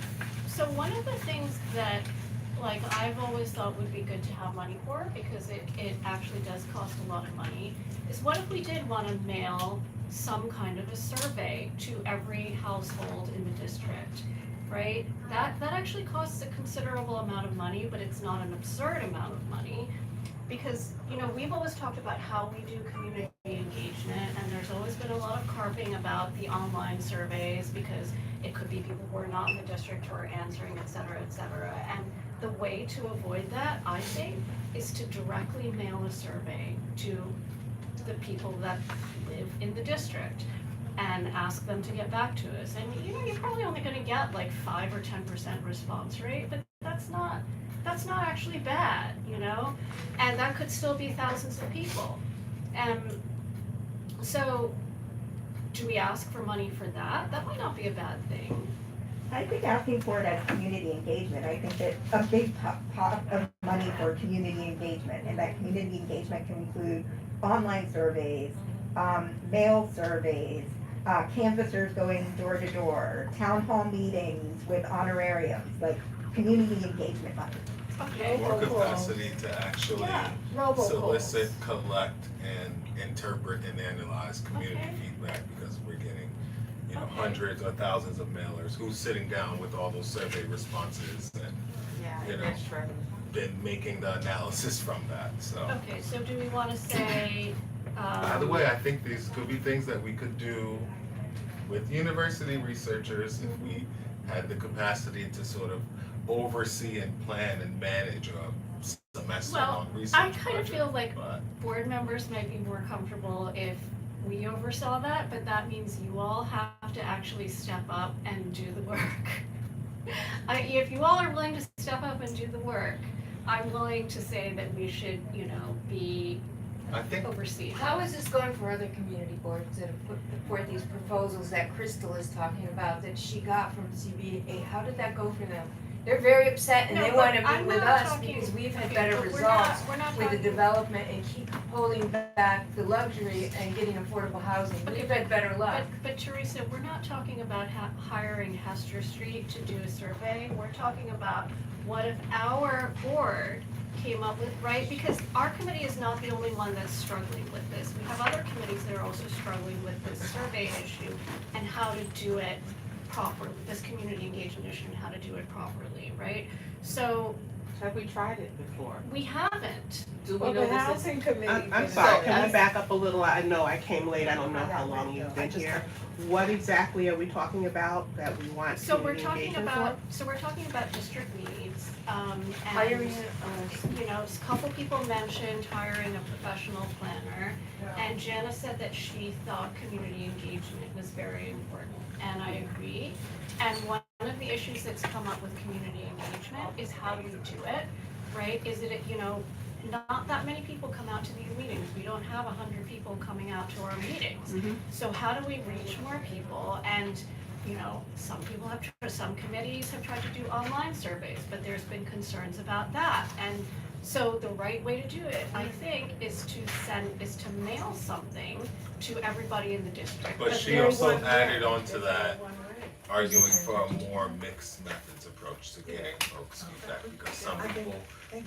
So one of the things that, like, I've always thought would be good to have money for, because it actually does cost a lot of money, is what if we did want to mail some kind of a survey to every household in the district, right? That actually costs a considerable amount of money, but it's not an absurd amount of money. Because, you know, we've always talked about how we do community engagement, and there's always been a lot of carping about the online surveys, because it could be people who are not in the district who are answering, et cetera, et cetera. And the way to avoid that, I think, is to directly mail a survey to the people that live in the district and ask them to get back to us. And, you know, you're probably only gonna get like 5 or 10% response rate, but that's not actually bad, you know? And that could still be thousands of people. And so, do we ask for money for that? That might not be a bad thing. I think asking for it as community engagement, I think that a big pot of money for community engagement, and that community engagement can include online surveys, mail surveys, canvassers going door to door, town hall meetings with honorariums, like community engagement money. Okay, More capacity to actually Yeah, robocalls. solicit, collect, and interpret and analyze community Okay. feedback, because we're getting, Okay. hundreds or thousands of mailers. Who's sitting down with all those survey responses and Yeah, You know. that's right. then making the analysis from that, so. okay, so do we wanna say, By the way, I think these could be things that we could do with university researchers if we had the capacity to sort of oversee and plan and manage a semester Well, long research I project. kind of feel like but- board members might be more comfortable if we oversaw that, but that means you all have to actually step up and do the work. If you all are willing to step up and do the work, I'm willing to say that we should, be I think overseen. How is this going for other community boards that have put forth these proposals that Crystal is talking about that she got from CBA? How did that go for them? They're very upset and No, they but wanna I'm meet with not us talking- because we've had okay, better but we're not- results we're not with the talking- development and keep holding back the luxury and getting affordable housing. Okay, We've had better luck. But Teresa, we're not talking about hiring Hester Street to do a survey. We're talking about what if our board came up with, right? Because our committee is not the only one that's struggling with this. We have other committees that are also struggling with this survey issue and how to do it properly, this community engagement issue and how to do it properly, right? So Have we tried it before? we haven't. Do we Well, know the this is? housing committee. I'm did sorry, it. can we back up a little? I know I came late, I don't know how long you've been here. What exactly are we talking about that we want So we're community talking engagement for? about district needs, and, Hiring, a couple people mentioned hiring a professional planner, and Jana said that she thought community engagement was very important, and I agree. And one of the issues that's come up with community engagement is how do we do it, right? Is it, not that many people come out to these meetings. We don't have 100 people coming out to our meetings. Mhm. So how do we reach more people? And, some committees have tried to do online surveys, but there's been concerns about that. And so the right way to do it, I think, is to mail something to everybody in the district. But she there's also one- added on to that, arguing for a more mixed methods approach to getting folks feedback, because some people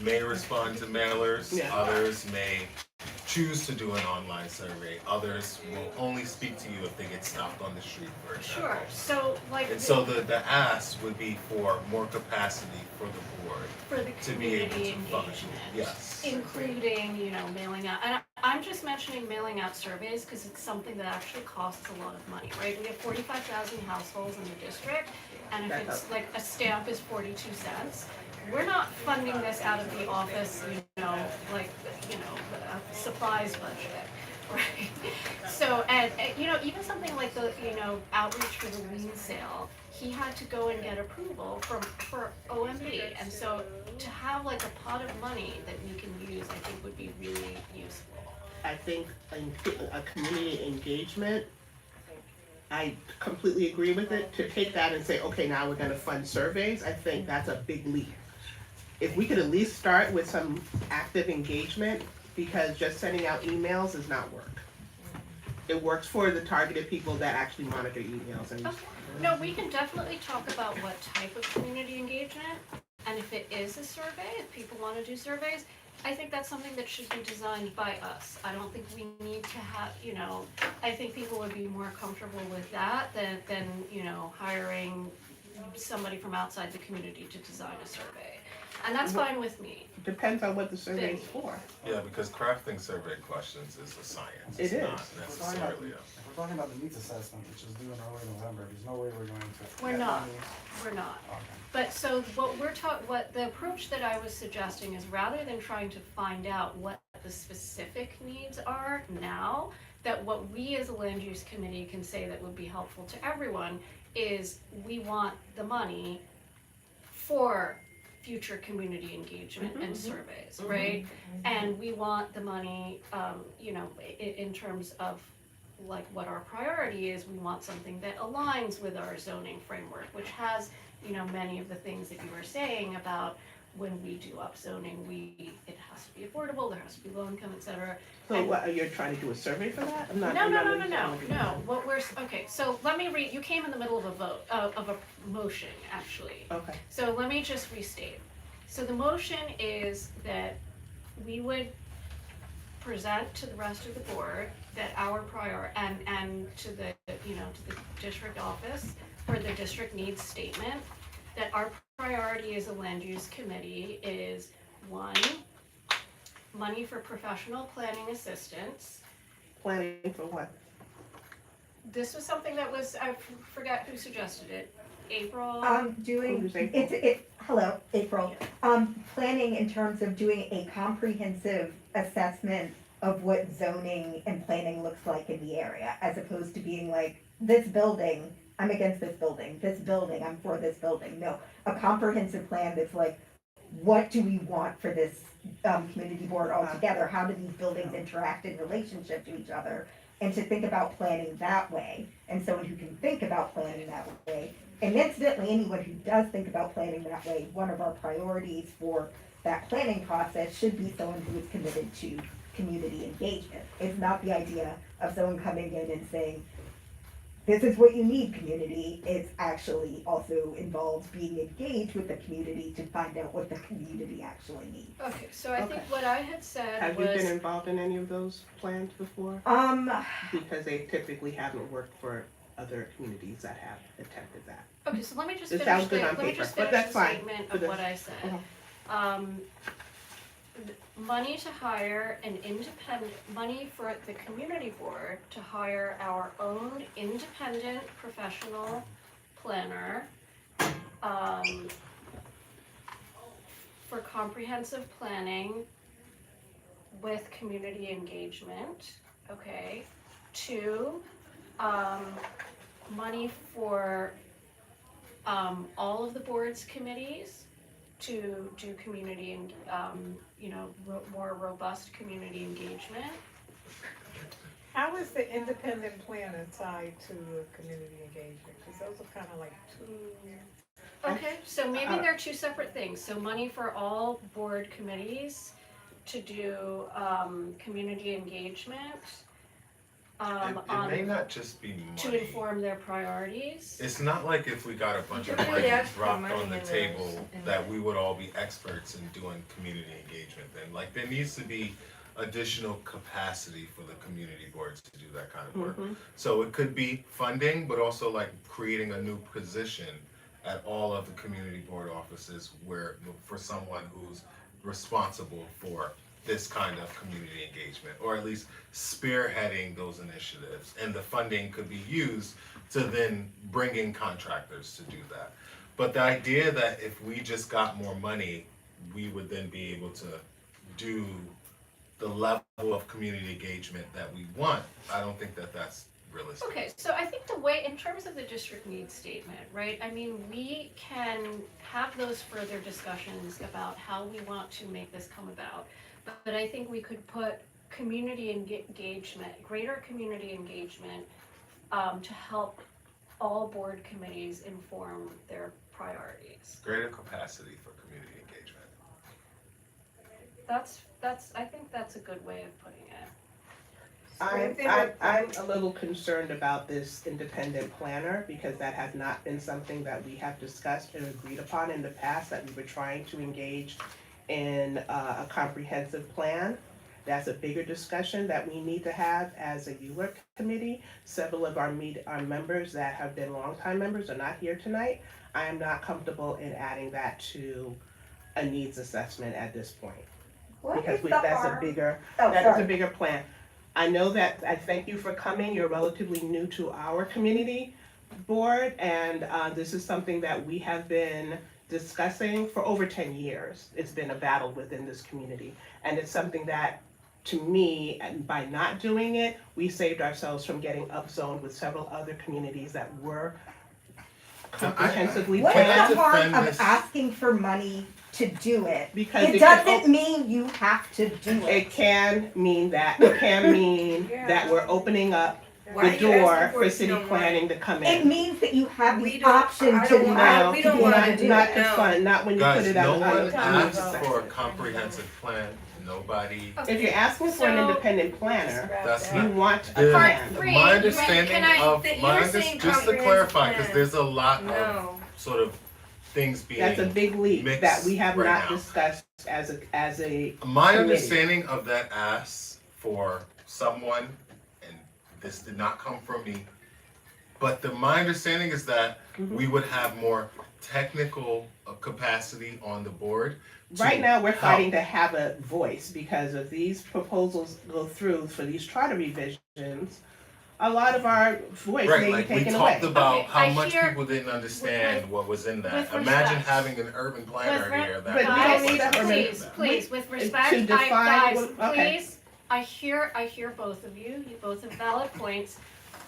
may respond to mailers, Yeah. others may choose to do an online survey, others will only speak to you if they get stopped on the street, for example. Sure, so like. And so the ask would be for more capacity for the board For the to be able community to function, engagement. yes. Including, mailing out, and I'm just mentioning mailing out surveys because it's something that actually costs a lot of money, right? We have 45,000 households in the district, and if That's it's like a stamp is 42 cents, we're not funding this out of the office, supplies budget, right? So, and, even something like the, outreach for the lien sale, he had to go and get approval for OMB, and so to have like a pot of money that we can use, I think would be really useful. I think a community engagement, I completely agree with it. To take that and say, okay, now we're gonna fund surveys, I think that's a big leap. If we could at least start with some active engagement, because just sending out emails does not work. It works for the targeted people that actually monitor emails and. Okay. No, we can definitely talk about what type of community engagement, and if it is a survey, if people wanna do surveys, I think that's something that should be designed by us. I don't think we need to have, I think people would be more comfortable with that than hiring somebody from outside the community to design a survey. And that's fine with me. Depends on what the survey is for. Yeah, because crafting survey questions is a science, It it's is. not necessarily a. If we're talking about the needs assessment, which is due in early November, there's no way we're going to. We're get not. money. We're not. Okay. But so what the approach that I was suggesting is rather than trying to find out what the specific needs are now, that what we as a land use committee can say that would be helpful to everyone is we want the money for future community engagement and surveys, right? And we want the money, in terms of like what our priority is, we want something that aligns with our zoning framework, which has, many of the things that you were saying about when we do upzoning, it has to be affordable, there has to be low income, et cetera. So what, you're trying to do a survey for that? I'm not- No, I'm no, not no, no, understanding no, what no, what we're, okay, so let me read, you came in the middle of a vote, of a motion, actually. you're- Okay, So let me just restate. So the motion is that we would present to the rest of the board that our and to the, to the district office for the district needs statement, that our priority as a land use committee is, one, money for professional planning assistance. planning for what? This was something that was, I forgot who suggested it, April? Doing, Who's April? hello, April. Planning in terms of doing a comprehensive assessment of what zoning and planning looks like in the area, as opposed to being like, this building, I'm against this building, I'm for this building. No, a comprehensive plan that's like, what do we want for this community board altogether? How do these buildings interact in relationship to each other? And to think about planning that way, and someone who can think about planning that way. And incidentally, anyone who does think about planning that way, one of our priorities for that planning process should be someone who is committed to community engagement. It's not the idea of someone coming in and saying, this is what you need, community. It's actually also involves being engaged with the community to find out what the community actually needs. Okay, so I think Okay. what I had said Have you been was, involved in any of those plans before? Because they typically haven't worked for other communities that have attempted that. okay, so let me just It finish sounds good the, on let me paper, just but finish that's the fine statement for of this. what I said. Okay. Money to hire an independent, money for the community board to hire our own independent professional planner, for comprehensive planning with community engagement, okay? Two, money for, all of the board's committees to do community and, more robust community engagement. How is the independent planner tied to community engagement? Because those are kind of like two. Okay, so maybe they're two separate things. So money for all board committees to do, community engagement, It may not just be to money. inform their priorities. It's not like if we got a bunch of You could money ask for dropped money on the in table those, that we would all be experts in doing community engagement then. Like, there needs to be additional capacity for the community boards to do that kind of work. Mhm. So it could be funding, but also like creating a new position at all of the community board offices where, for someone who's responsible for this kind of community engagement, or at least spearheading those initiatives. And the funding could be used to then bring in contractors to do that. But the idea that if we just got more money, we would then be able to do the level of community engagement that we want, I don't think that that's realistic. Okay, so I think the way, in terms of the district needs statement, right, I mean, we can have those further discussions about how we want to make this come about. But I think we could put community engagement, greater community engagement, to help all board committees inform their priorities. Greater capacity for community engagement. I think that's a good way of putting it. I'm a little concerned about this independent planner because that has not been something that we have discussed and agreed upon in the past, that we were trying to engage in a comprehensive plan. That's a bigger discussion that we need to have as a ULURP committee. Several of our members that have been longtime members are not here tonight. I am not comfortable in adding that to a needs assessment at this point. Because that's a bigger, that is a bigger plan. I know that, I thank you for coming, you're relatively new to our community board, and this is something that we have been discussing for over 10 years. It's been a battle within this community, and it's something that, to me, and by not doing it, we saved ourselves from getting upzoned with several other communities that were comprehensively What is planned. the harm defend of this. asking for money to do it? Because It it can doesn't mean you have to do it. It can mean that, it can mean that we're opening up Why are the you door asking for us to city know more? planning to come It in. means that you have We the don't- option I to don't want- not. we don't wanna do Not it, to no. fund, not when you put Guys, it no on one the asked assessment. for a comprehensive plan, nobody, If you're asking for an So- independent planner, that's you not. want a The- Part plan. three, My can understanding I- of, that my you're under, saying just to comprehensive clarify, cause plan. there's a lot of No. sort of things being. That's a big leap that mixed we have right not now. discussed as a My committee. understanding of that ask for someone, and this did not come from me, but my understanding is that Mhm. we would have more technical capacity on the board. to Right now, we're help. fighting to have a voice because if these proposals go through for these charter revisions, a lot of our voice Right, may be like we taken away. talked about Okay, how I much hear- people didn't understand what was in that. with Imagine respect. having an urban planner With re- here that. But we don't Guys, need a urban- please, with respect, to define guys, what- okay. please, I hear both of you both have valid points,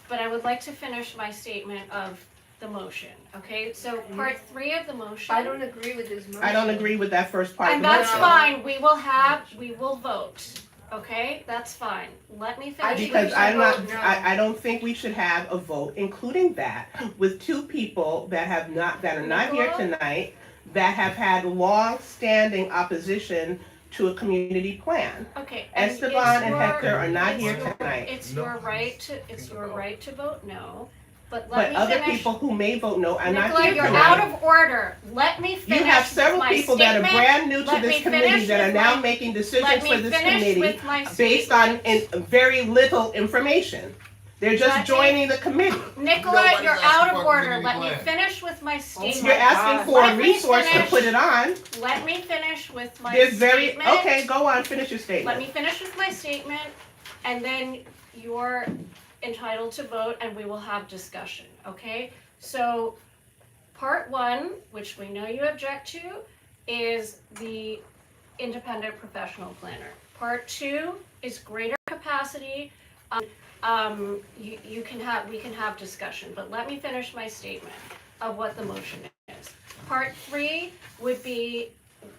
but I would like to finish my statement of the motion, okay? So part 3 of the motion. I don't agree with this motion. I don't agree with that first part of And the that's motion. fine, we will vote, okay? That's fine. Let me finish. Because the I'm not, motion. I don't think we should have a vote, including that, with two people that are not here Nicola? tonight, that have had long-standing opposition to a community plan. Okay, and Esteban and it's Hector your- are not it's here your- tonight. It's No. your right to, it's your right to vote no, but let But me other finish. people who may vote no are not Nicola, here you're tonight. out of order. Let me finish You have several my people that are statement. brand new to Let this me committee finish that are with now my- making Let decisions for me this finish committee with my based on statement. very little information. They're just Let me- joining the committee. Nicola, Nobody's you're asking out for of a order. community Let me plan. finish with my statement. You're asking for a Let me resource to finish. put it on. Let me finish with my There's very, statement. okay, go on, finish your Let statement. me finish with my statement, and then you're entitled to vote, and we will have discussion, okay? So, part 1, which we know you object to, is the independent professional planner. Part 2 is greater capacity. We can have discussion, but let me finish my statement of what the motion is. Part 3 would be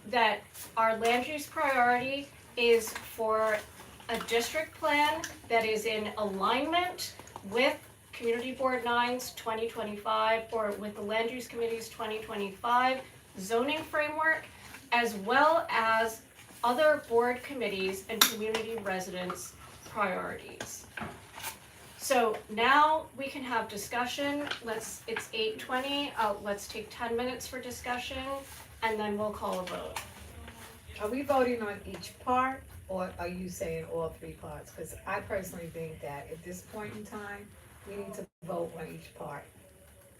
that our land use priority is for a district plan that is in alignment with Community Board 9's 2025, or with the Land Use Committee's 2025 zoning framework, as well as other board committees and community residents' priorities. So now we can have discussion. It's 8:20, let's take 10 minutes for discussion, and then we'll call a vote. Are we voting on each part, or are you saying all 3 parts? Because I personally think that at this point in time, we need to vote on each part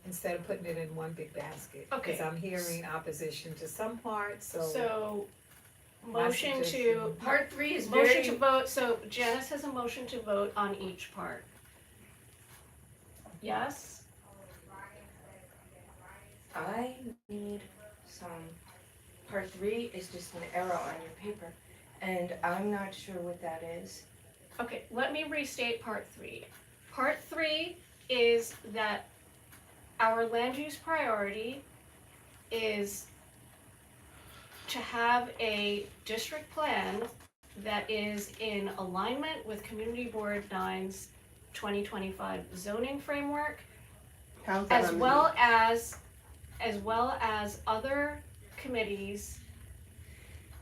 instead of putting it in one big basket. Okay. Because I'm hearing opposition to some parts, so. My Motion to, suggestion- Part 3 is motion very, to vote, so Janice has a motion to vote on each part. Yes? I need some, part 3 is just an error on your paper, and I'm not sure what that is. Okay, let me restate part 3. Part 3 is that our land use priority is to have a district plan that is in alignment with Community Board 9's 2025 zoning framework, How's that as on the- well as other committees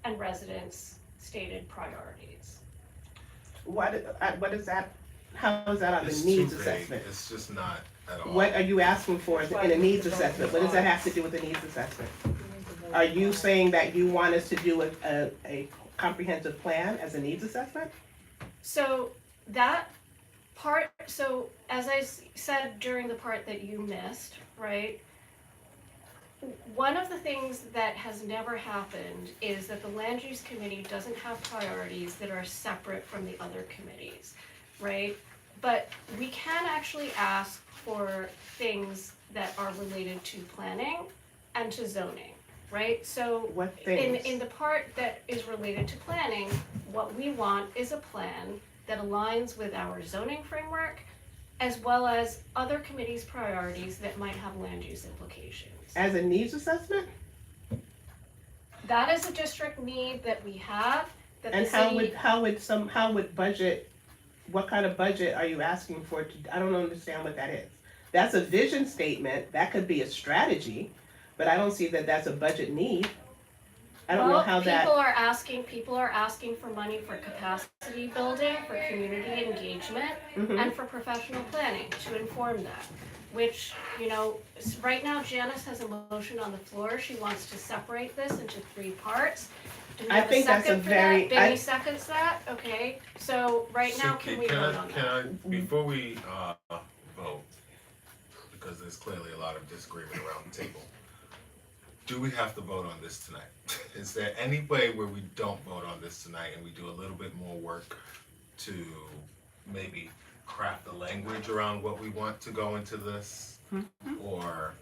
and residents' stated priorities. What is that, how is that on the It's needs too vague. assessment? It's just not at all. What are you asking for in a needs assessment? What does that have to do with the needs assessment? Are you saying that you want us to do a comprehensive plan as a needs assessment? So that part, so as I said during the part that you missed, right? One of the things that has never happened is that the land use committee doesn't have priorities that are separate from the other committees, right? But we can actually ask for things that are related to planning and to zoning, right? So What things? in the part that is related to planning, what we want is a plan that aligns with our zoning framework, as well as other committees' priorities that might have land use implications. As a needs assessment? That is a district need that we have, that the And city. how would budget what kind of budget are you asking for? I don't understand what that is. That's a vision statement, that could be a strategy, but I don't see that that's a budget need. I don't know Well, how that, people are asking for money for capacity building, for community engagement, Mhm. and for professional planning to inform that. Which, right now Janice has a motion on the floor, she wants to separate this into 3 parts. Do we I have a think that's a second for that? very- Benny seconds that, okay, so right now, can we vote on that? Can I, before we, vote, because there's clearly a lot of disagreement around the table, do we have to vote on this tonight? Is there any way where we don't vote on this tonight and we do a little bit more work to maybe craft the language around what we want to go into this? Or,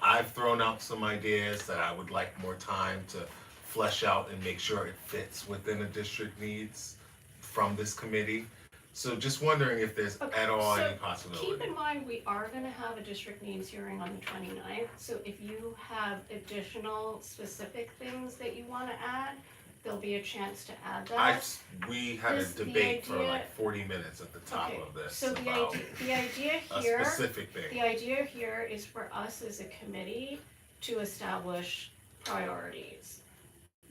I've thrown out some ideas that I would like more time to flesh out and make sure it fits within the district needs from this committee. So just wondering if there's Okay, at all so any possibility. Keep in mind, we are gonna have a district needs hearing on the 29th, so if you have additional specific things that you wanna add, there'll be a chance to add that. We had a The debate for idea- like 40 minutes at the top Okay, of this so the about idea a here, specific thing. the idea here is for us as a committee to establish priorities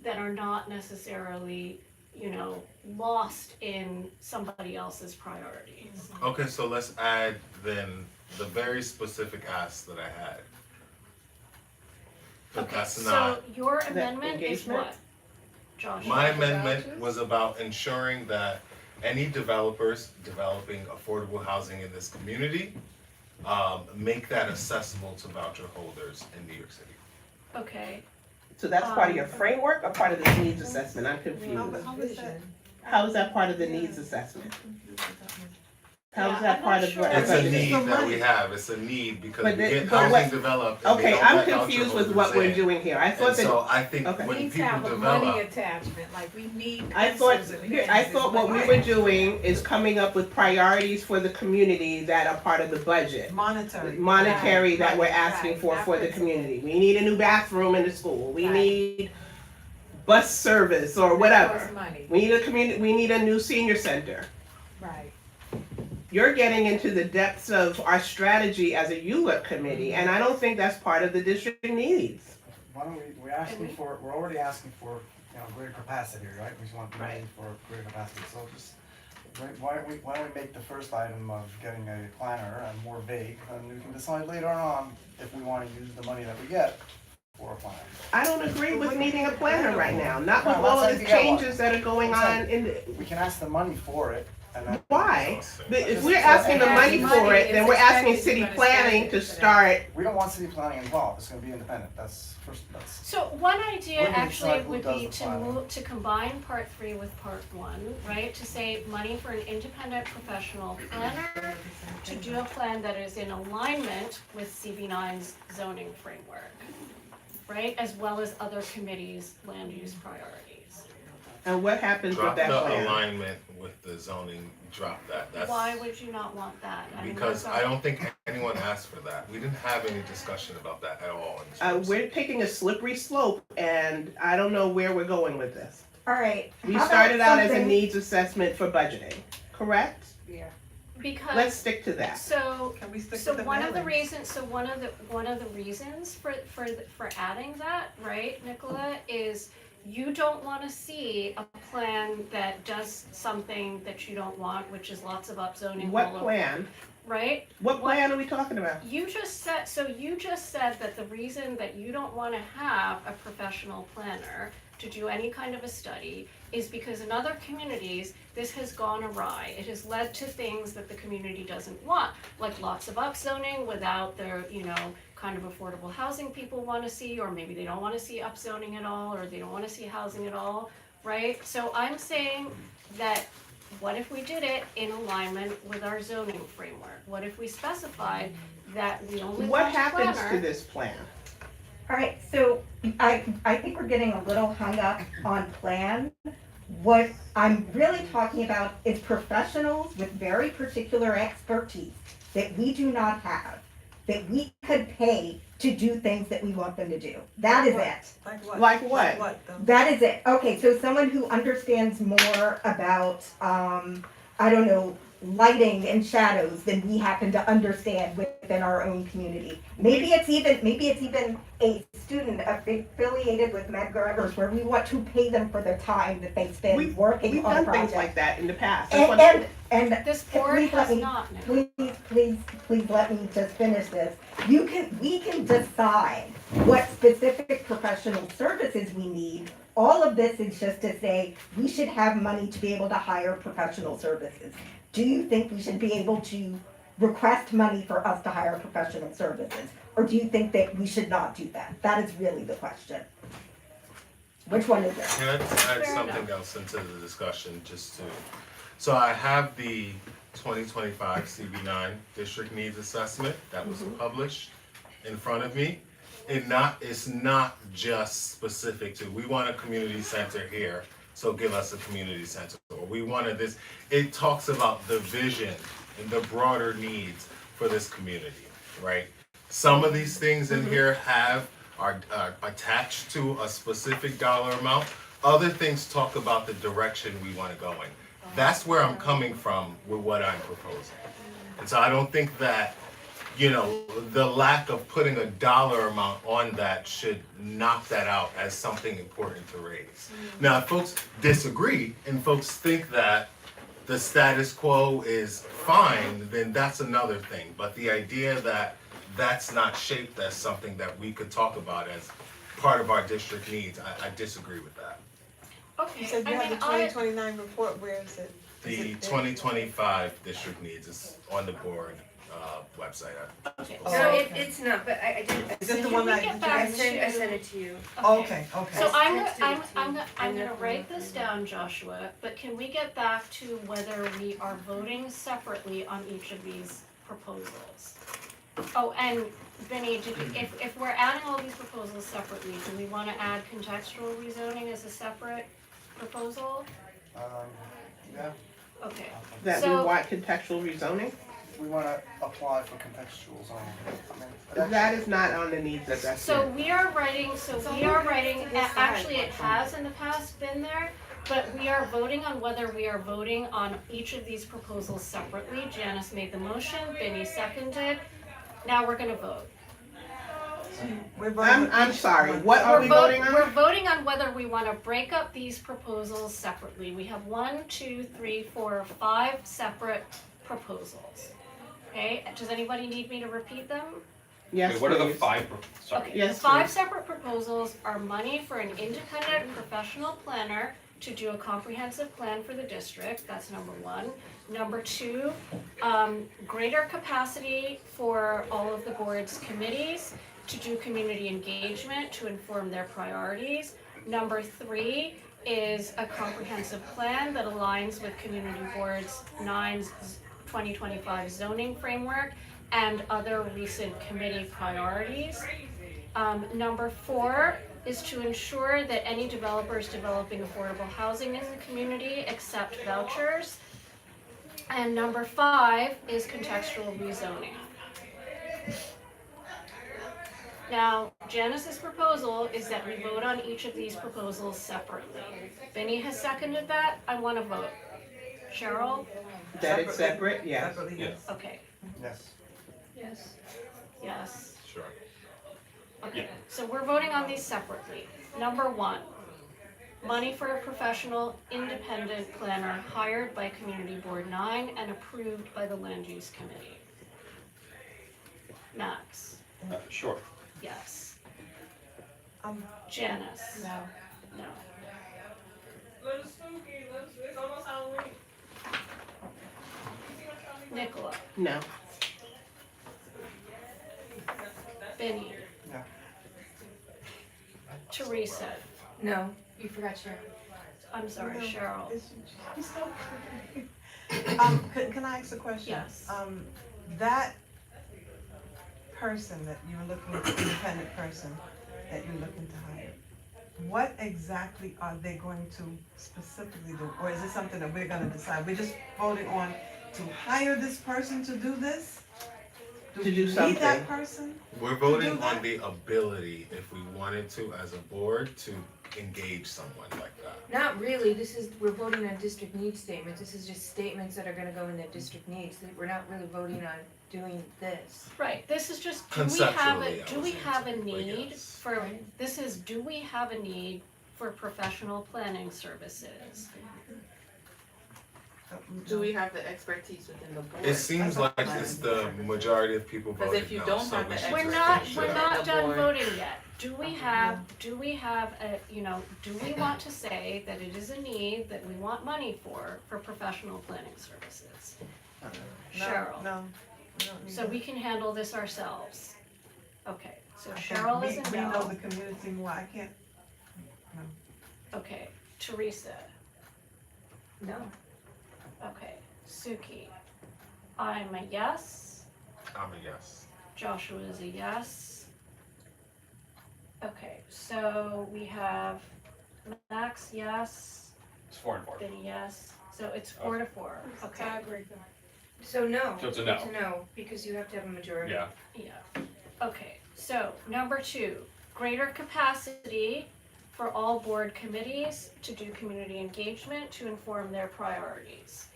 that are not necessarily, lost in somebody else's priorities. Okay, so let's add then the very specific ask that I had. But Okay, that's so not, your amendment is engagement? what? Josh? my amendment was about ensuring that any developers developing affordable housing in this community, make that accessible to voucher holders in New York City. Okay, so that's part of your framework or part of the needs assessment? I'm confused. How is that? How is that part of the needs assessment? How is Yeah, that I'm part not of what? sure. It's a okay. need that we have, it's a need because we But the- get but what- housing developed and they Okay, don't I'm let voucher confused with holders what we're in. doing here. I thought And that, so I think Okay. when Needs to people have a money develop, attachment, like we need I thought, pencils and pens I and thought what we money. were doing is coming up with priorities for the community that are part of the budget. Monetary. Monetary Right, that we're right, asking right. for Not the principal. community. We need a new bathroom in the school. We Right. need bus service or whatever. Costs money, We need a new senior center. right. You're getting into the depths of our strategy as a ULURP committee, and I don't think that's part of the district needs. Why don't we're already asking for, greater capacity, right? We just want money Right. for greater capacity, so just, why don't we make the first item of getting a planner and more vague, and we can decide later on if we wanna use the money that we get for a plan. I don't agree with needing a planner right now, not with No, all let's of say the you get one. changes that are going on in the, We can ask the money for it, and then. why? But if Just- we're asking the and money money for it, then is we're asking expected city you're gonna planning spend to it for that. start. We don't want city planning involved, it's gonna be independent, that's. so one idea We're gonna actually decide who would does be the to planning. combine part 3 with part 1, right? To say money for an independent professional planner to do a plan that is in alignment with CB9's zoning framework, right? As well as other committees' land use priorities. And what happens with drop that the plan? alignment with the zoning, drop that. That's Why would you not want that? I mean, because that's I all- don't think anyone asked for that. We didn't have any discussion about that at all in this process. We're taking a slippery slope, and I don't know where we're going with this. All right. We how about started out as a something- needs assessment for budgeting, correct? Yeah. Let's Because, stick to that. so, Can we stick so with the one of the mailings? reasons, one of the reasons for adding that, right, Nicola, is you don't wanna see a plan that does something that you don't want, which is lots of upzoning all What over, plan? right? What plan are we talking about? You just said that the reason that you don't wanna have a professional planner to do any kind of a study is because in other communities, this has gone awry. It has led to things that the community doesn't want, like lots of upzoning without their, kind of affordable housing people wanna see, or maybe they don't wanna see upzoning at all, or they don't wanna see housing at all, right? So I'm saying that what if we did it in alignment with our zoning framework? What if we specified that we only What want a happens to planner? this plan? All right, so I think we're getting a little hung up on plan. What I'm really talking about is professionals with very particular expertise that we do not have, that we could pay to do things that we want them to do. That is it. Like what? Like what? Like what, though? That is it. Okay, so someone who understands more about I don't know, lighting and shadows than we happen to understand within our own community. Maybe it's even a student affiliated with McGregor's where we want to pay them for their time that they spend We've working on a done things project. like that in the past. That's what- And This board please let has me- not now. please let me just finish this. We can decide what specific professional services we need. All of this is just to say, we should have money to be able to hire professional services. Do you think we should be able to request money for us to hire professional services? Or do you think that we should not do that? That is really the question. Which one is it? Can I just add Fair something else into the discussion, so I have the 2025 CB9 District Needs Assessment that was published in front of me. It's not just specific to, we want a community center here, so give us a community center. Or we wanted this, it talks about the vision and the broader needs for this community, right? Some of these things in here are attached to a specific dollar amount. Other things talk about the direction we want to go in. That's where I'm coming from with what I'm proposing. And so I don't think that, the lack of putting a dollar amount on that should knock that out as something important to raise. Now, if folks disagree and folks think that the status quo is fine, then that's another thing. But the idea that that's not shaped as something that we could talk about as part of our district needs, I disagree with that. Okay, You said you I have the mean, 2029 report, where is it? The 2025 district needs is on the board website. okay, Oh, No, so, it, it's not, but I did, Is this the Can one we that? get did back you- I sent it to you. Okay, okay. so I'm texted gonna, it to you. I'm gonna write this down, Joshua, but can we get back to whether we are voting separately on each of these proposals? Oh, and Benny, if we're adding all these proposals separately, do we wanna add contextual rezoning as a separate proposal? Yeah, Okay, That we So- want contextual rezoning? we wanna apply for contextual zoning. I mean, That is not on the needs so assessment. we are writing, actually it has in the past been there, but we are voting on whether we are voting on each of these proposals separately. Janice made the motion, Benny seconded, now we're gonna vote. We're voting I'm on each sorry, one. what are we voting We're on? voting on whether we wanna break up these proposals separately. We have 1, 2, 3, 4, 5 separate proposals. Okay, does anybody need me to repeat them? Yes, Wait, what are the please. five, sorry, Okay, the Yes, 5 please. separate proposals are money for an independent professional planner to do a comprehensive plan for the district, that's number 1. Number 2, greater capacity for all of the board's committees to do community engagement to inform their priorities. Number 3 is a comprehensive plan that aligns with Community Board's 2025 zoning framework and other recent committee priorities. Number 4 is to ensure that any developers developing affordable housing in the community accept vouchers. And number 5 is contextual rezoning. Now, Janice's proposal is that we vote on each of these proposals separately. Benny has seconded that, I wanna vote. Cheryl? That it's separate, yes. Separately, yes. Okay, yes. yes, yes. Sure. Okay, so we're voting on these separately. Number 1, money for a professional independent planner hired by Community Board 9 and approved by the Land Use Committee. Max, sure. yes. Um, Janice? No. No. Nicola? No. Benny? No. Teresa? No, you forgot Cheryl. I'm sorry, No. Cheryl? Can I ask a question? Yes. That person that you're looking, independent person that you're looking to hire, what exactly are they going to specifically do? Or is it something that we're gonna decide? We're just voting on to hire this person to do this? To we do need something. that person? We're voting on the ability, if we wanted to, as a board, to engage someone like that. Not really, we're voting on district needs statements, this is just statements that are gonna go in their district needs, we're not really voting on doing this. Right, this is just, Conceptually, I do we was have a saying, but need yes. for, this is, do we have a need for professional planning services? Do we have the expertise within the board? It seems like it's the majority of people Because voted if you no, don't so have we the should We're just not, finish we're it. not The done board. voting yet. Do we have a, do we want to say that it is a need that we want money for professional planning services? Cheryl, No, we don't need so that. we can handle this ourselves. Okay, so I think Cheryl is a we know no. the community more, I can't, Okay, Teresa, No. okay, Suki, I'm a yes. I'm a yes. Joshua is a yes. Okay, so we have Max, yes, It's 4 and 4. Benny, yes, so it's 4 to 4, okay. So no. So it's a no. It's a no, because you have to have a majority. Yeah. Yeah, okay, so number 2, greater capacity for all board committees to do community engagement to inform their priorities.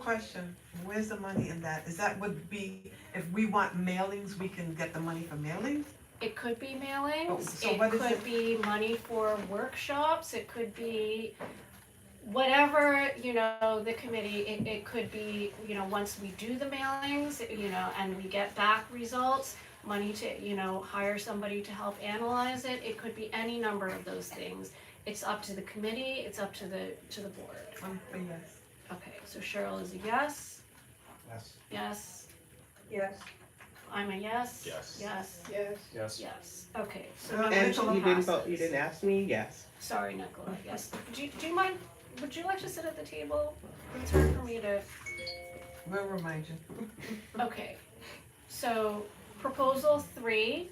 question, where's the money in that? Is that would be, if we want mailings, we can get the money for mailings? It could be Oh, mailings, so it what is could it? be money for workshops, it could be whatever, the committee, it could be, once we do the mailings, and we get back results, money to, hire somebody to help analyze it, it could be any number of those things. It's up to the committee, it's up to the board. For yes. Okay, so Cheryl is a yes, Yes. yes, Yes. I'm a yes, Yes. yes, Yes. yes, okay, so And number And 2 you didn't vote, passes. you didn't ask me, yes. Sorry, Nicola, yes. Do you mind, would you like to sit at the table? It's hard for me to, We'll remind you. okay. So, proposal 3,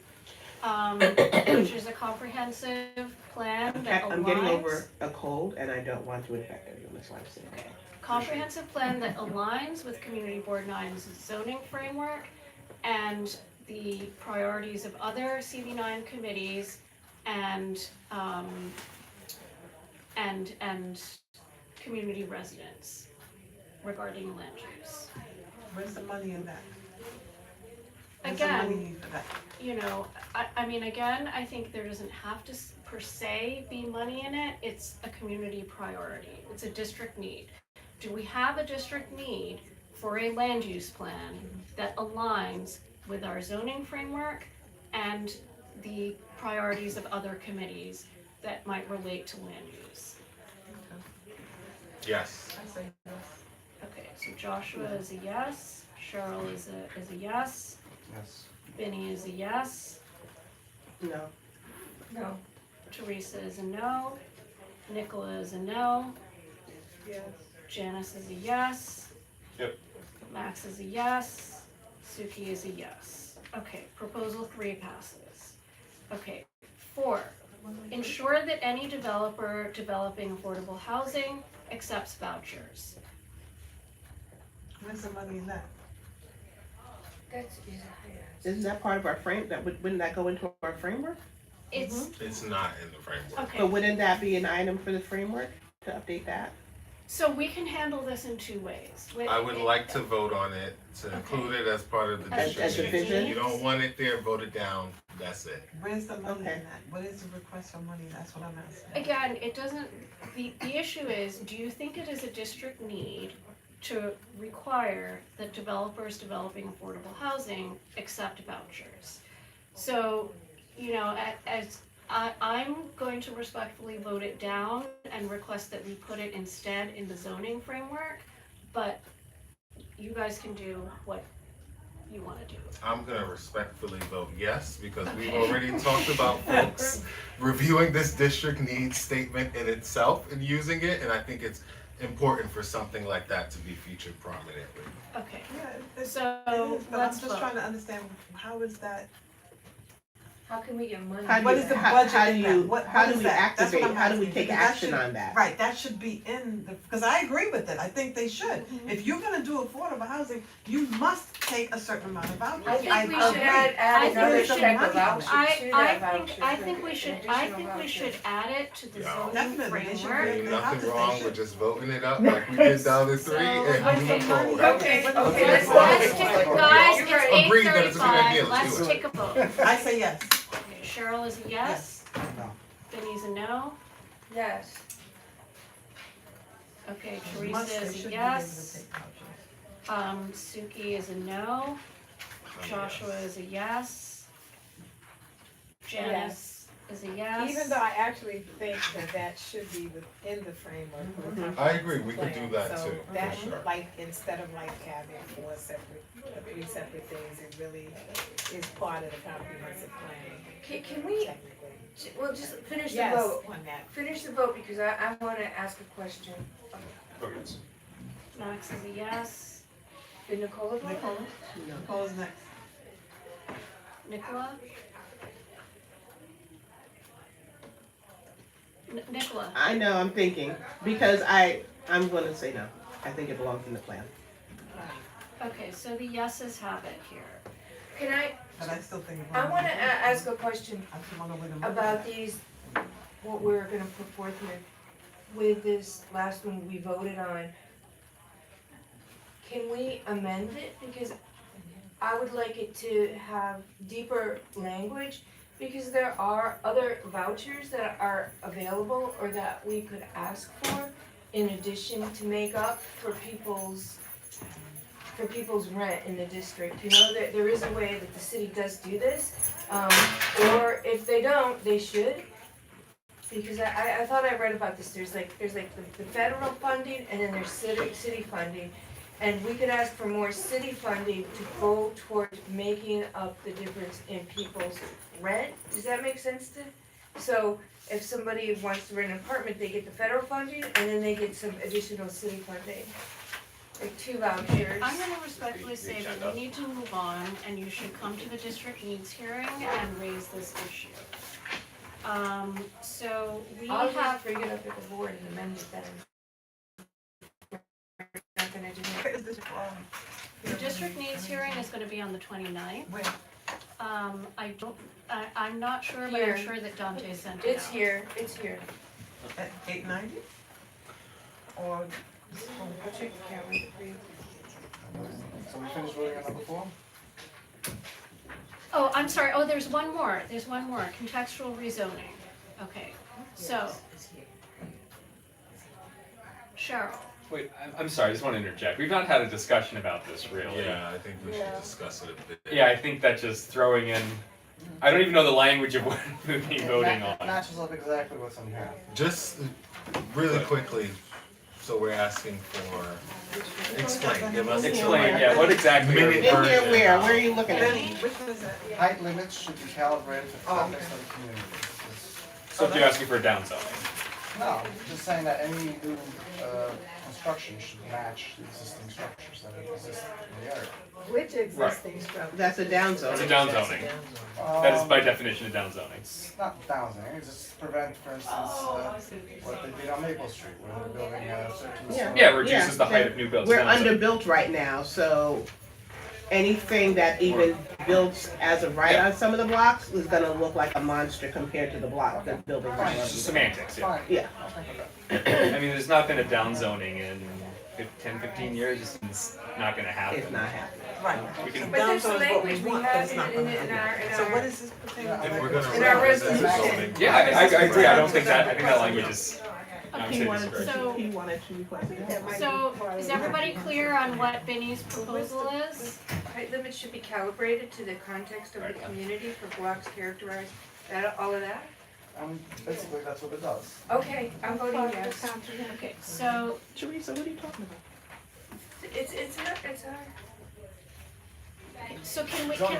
which is a comprehensive plan that aligns. I'm getting over a cold and I don't want to infect everyone, that's why I'm saying. Okay. Comprehensive plan that aligns with Community Board 9's zoning framework and the priorities of other CV9 committees and community residents regarding land use. Where's the money in that? Where's the Again, money need for that? I mean, again, I think there doesn't have to per se be money in it, it's a community priority, it's a district need. Do we have a district need for a land use plan that aligns with our zoning framework and the priorities of other committees that might relate to land use? Yes. I say yes. Okay, so Joshua is a yes, Cheryl is a yes, Yes. Benny is a yes, No, No. Teresa is a no, Nicola is a no, Yes. Janice is a yes. Yep. Max is a yes, Suki is a yes. Okay, proposal 3 passes. Okay, 4, ensure that any developer developing affordable housing accepts vouchers. Where's the money in that? That's, isn't that part of our frame, wouldn't that go into our framework? It's, It's not in the framework. okay, But wouldn't that be an item for the framework to update that? so we can handle this in 2 ways. I would like to vote on it, to Okay. include it as part of the As district needs. division? If you don't want it there, vote it down, that's it. Where's the money in Okay. that? What is the request for money? That's what I'm asking. Again, it doesn't, the issue is, do you think it is a district need to require that developers developing affordable housing accept vouchers? So, as I'm going to respectfully vote it down and request that we put it instead in the zoning framework, but you guys can do what you wanna do. I'm gonna respectfully vote yes, because we've already talked about folks reviewing this district needs statement in itself and using it, and I think it's important for something like that to be featured prominently. Okay, Yeah, it's, so it is, but I'm let's just vote. trying to understand, how is that, How can we get money? How do What you- is the how- budget how in do that? you- What how do is we that? That's what activate- I'm how do we asking. take Because that action should- on that? Right, that should be in the, because I agree with it, I think they should. If you're gonna do affordable housing, you must take a certain amount of vouchers. I think we should agree. add I think another we should- type of voucher to that I voucher. think we should, an I additional think we voucher. should add it to the Yeah. zoning Definitely, they should framework. be- Ain't The houses, nothing they wrong should- with just voting it up like we did down the street So, and okay, moving forward. Okay, okay, Let's let's take, vote. guys, You're it's right. Agreed that it's a good idea, 8:35, let's let's do it. take a vote. I say yes. Okay, Cheryl is a yes, No. Vinnie's a no, Yes. okay, They must- Teresa they is a should be able to yes, take vouchers. Suki is a no, Joshua is a yes, Janice is a yes. Even though I actually think that that should be within the framework of the I comprehensive agree, we could do plan. that So too, that, for sure. like, instead of like having three separate things, it really is part of the comprehensive plan, Can we, technically. well, just finish the Yes, vote. on that. Finish the vote because I wanna ask a question. Okay. Max is a yes, Did Nicola vote? Nicola? Nicola's next. Nicola? Nicola, I know, I'm thinking, because I'm gonna say no. I think it belongs in the plan. okay, so the yeses have it here. Can I, But I still think. I wanna ask a question I still wanna win a about these, what we're gonna put forth here. With this last one we voted on, can we amend it? Because I would like it to have deeper language, because there are other vouchers that are available or that we could ask for in addition to make up for people's rent in the district. You know, there is a way that the city does do this, or if they don't, they should. Because I thought I read about this, there's like the federal funding and then there's city funding. And we could ask for more city funding to go towards making up the difference in people's rent. Does that make sense to? So if somebody wants to rent an apartment, they get the federal funding and then they get some additional city funding. Like 2 vouchers. I'm gonna respectfully say that we need to move on and you should come to the district needs hearing and raise this issue. So we I'll just have, bring it up at the board and amend it then. Not gonna do that. Where is this, the district needs hearing is gonna be on the 29th. where? I'm not sure, but Here. I'm sure that Dante sent it out. It's here, it's here. At 890? Or, I'll check the calendar for you. So we finished voting on number 4? Oh, I'm sorry, there's one more, contextual rezoning. Okay, so. Cheryl, Wait, I'm sorry, I just want to interject. We've not had a discussion about this really. Yeah, I think we should discuss it a bit. Yeah, I think that just throwing in, I don't even know the language of what we're voting on. Matches up exactly what's on here. Just really quickly, so we're asking for, explain, give us. Explain, yeah, what exactly are we Minute In voting here on? where? Where are you looking at? Benny, which one is that? Height limits should be calibrated to the Oh, context of the community. So if you're asking for a downzoning. No, just saying that any new construction should match the existing structures that exist in the area. Which existing structure? That's a down zone. It's a downzoning. That is by definition a downzoning. It's not downzoning, it's just to prevent, for instance, what they did on Maple Street, where they're building a 13 story. Yeah, it reduces the height of new builds. We're downzoning. underbuilt right now, so anything that even builds as of right on some of the blocks is gonna look like a monster compared to the block that's building right It's on just the. semantics, yeah. Fine. Yeah. I'll think of that. I mean, there's not been a downzoning in 10, 15 years. It's not gonna happen. It's not happening. Right. We can- But there's Downtown the is what we language, we want, but have it's it not in gonna our, happen. So what is this pertaining Yeah, If we're to? gonna In our represent the resolution. zoning. Yeah, I agree. I don't think that, I think that language is, I'm He saying wanted disagree. So- to, he wanted to request it. That might be so part is of the everybody clear on what Vinnie's proposal is? height limits should be calibrated to the context of the community for blocks characterized, that, all of that? Basically, that's what it does. Okay, I'm voting Part of the yes. comprehensive Okay, so, Teresa, what are you talking about? It's our, so can we, You is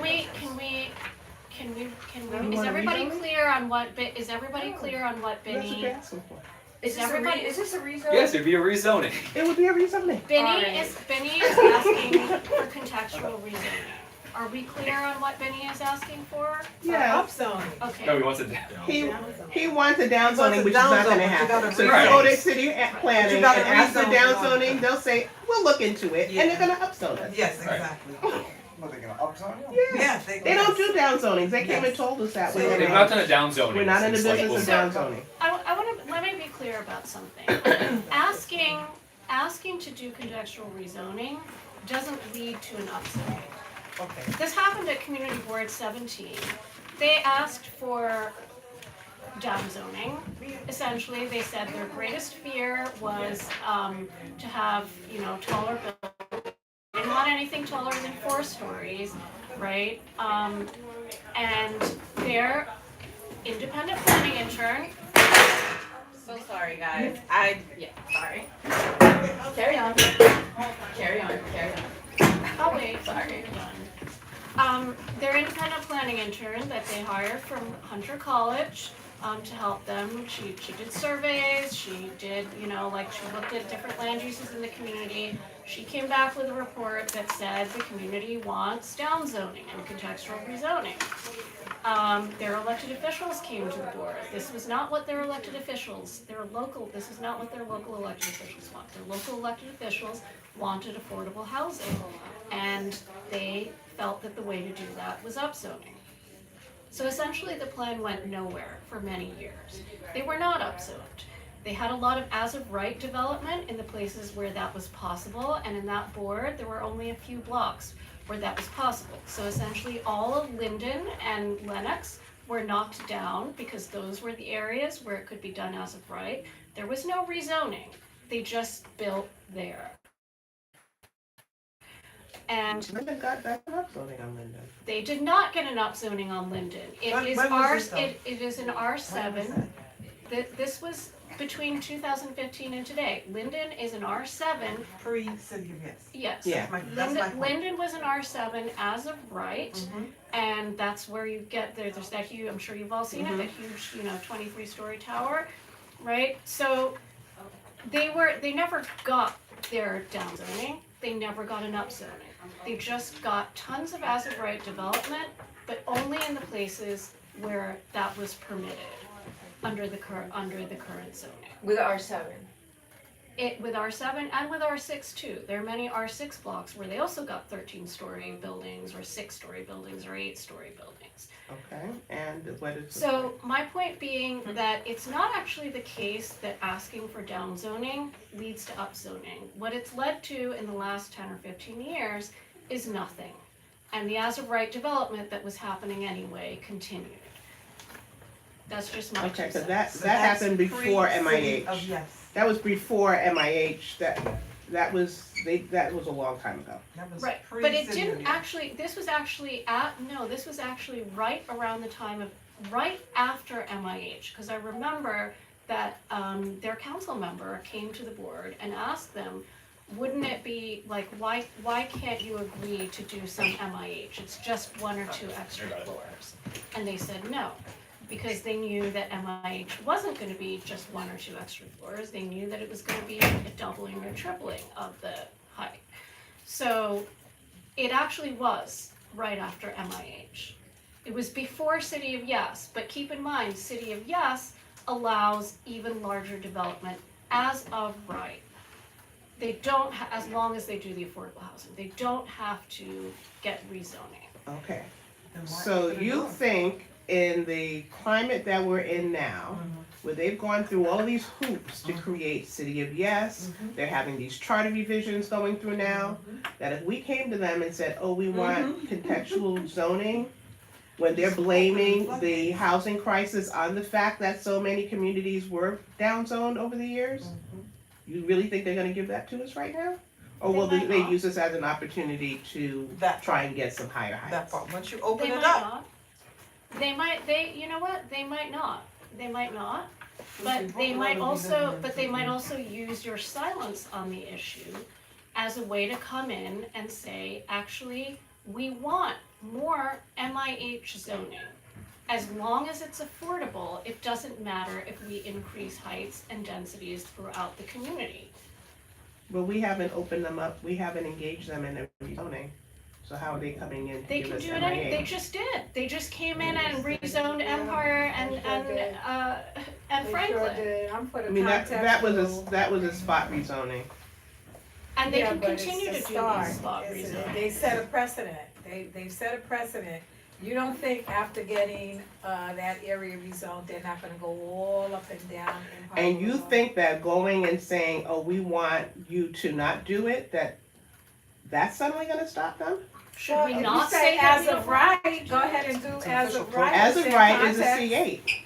wanna everybody read clear on what, is everybody clear on what That's what Vinnie? you're asking for. is this a rezone? Yes, it'd be a rezoning. It would be a rezoning. Vinnie is asking for contextual rezoning. Are we clear on what Benny is asking for? Yeah, Upzoning. Okay. No, he wants it. he wants a downzoning, which is not downzone, gonna but you happen. gotta So you rezone. go to city But planning you and gotta ask for rezone a lot. downzoning, they'll say, we'll look into it, and they're gonna upzone us. Yes, Right. exactly. What, they gonna upzone you? Yeah, Yeah, they don't do downzonings, they came and Yes. told us that. So We're They've gonna- not done a downzoning. We're not in the since, like, business of downzoning. I wanna, let me be clear about something. Asking to do contextual rezoning doesn't lead to an upzoning. Okay. This happened at Community Board 17. They asked for downzoning. Essentially, they said their greatest fear was to have, taller buildings. They didn't want anything taller than 4 stories, right? And their independent planning intern. So sorry, guys. Sorry. Carry on. Carry on. Oh wait, Sorry. Their independent planning intern that they hired from Hunter College to help them. She did surveys, she did, she looked at different land uses in the community. She came back with a report that said the community wants downzoning and contextual rezoning. Their elected officials came to the board. This was not what their elected officials, this is not what their local elected officials want. Their local elected officials wanted affordable housing, and they felt that the way to do that was upzoning. So essentially the plan went nowhere for many years. They were not upzoned. They had a lot of as-of-right development in the places where that was possible, and in that board, there were only a few blocks where that was possible. So essentially all of Linden and Lenox were knocked down because those were the areas where it could be done as of right. There was no rezoning. They just built there. And Linden got an upzoning on Linden. they did not get an upzoning on Linden. It When is was R, this, though? it is an R7. This was between 2015 and today. Linden is an R7. Pre-city of yes. Yes. Yeah. That's my point. Linden was an R7 as of right, Mhm. and that's where you get there's that huge, I'm sure you've all seen it, that huge, 23-story tower, right? So they never got their downzoning, they never got an upzoning. They just got tons of as of right development, but only in the places where that was permitted under the current zoning. With R7. With R7 and with R6 too. There are many R6 blocks where they also got 13-story buildings or 6-story buildings or 8-story buildings. Okay, and what is? So my point being that it's not actually the case that asking for downzoning leads to upzoning. What it's led to in the last 10 or 15 years is nothing. And the as-of-right development that was happening anyway continued. That's just my 2 Okay, cents. so that So happened that's before pre-city of MIH. yes. That was before MIH, that was a long time ago. That was Right, but it pre-city of didn't yes. actually, this was actually right around the time of, right after MIH, because I remember that their council member came to the board and asked them, wouldn't it be, like, why can't you agree to do some MIH? It's just 1 or 2 extra floors. And they said no, because they knew that MIH wasn't gonna be just 1 or 2 extra floors. They knew that it was gonna be a doubling or tripling of the height. So it actually was right after MIH. It was before City of Yes, but keep in mind, City of Yes allows even larger development as of right. They don't, as long as they do the affordable housing, they don't have to get rezoning. Okay, Then why so couldn't you do it? think in the climate that we're in now, where they've gone through all these hoops to create City of Yes, they're having these charter revisions going through now, that if we came to them and said, oh, we want contextual zoning, when they're blaming the housing crisis on the fact that so many communities were downzoned over the years, you really think they're gonna give that to us right now? Or They will might they not. use this as an opportunity to That try and get some higher heights? That part, once you open They it might up. not. You know what, they might not. They might not. But If they you might vote, also, use your silence on the issue as a way to come in and say, actually, we want more MIH zoning. As long as it's affordable, it doesn't matter if we increase heights and densities throughout the community. But we haven't opened them up, we haven't engaged them in their zoning. So how are they coming in to They give can us do it MIA? they just did. They just came in and rezoned Empire and Franklin. I'm for the I mean, that was contextual. that was a spot rezoning. And they Yeah, can but it's continue a to do start. these spot It's- rezoning. They set a precedent, they've set a precedent. You don't think after getting, that area rezoned, they're not gonna go all up and down Empire And you Boulevard? think that going and saying, oh, we want you to not do it, that's suddenly gonna stop them? Should Well, we if you not say say that as we of don't right, go ahead and do as of right. As of Same right is a context. C8.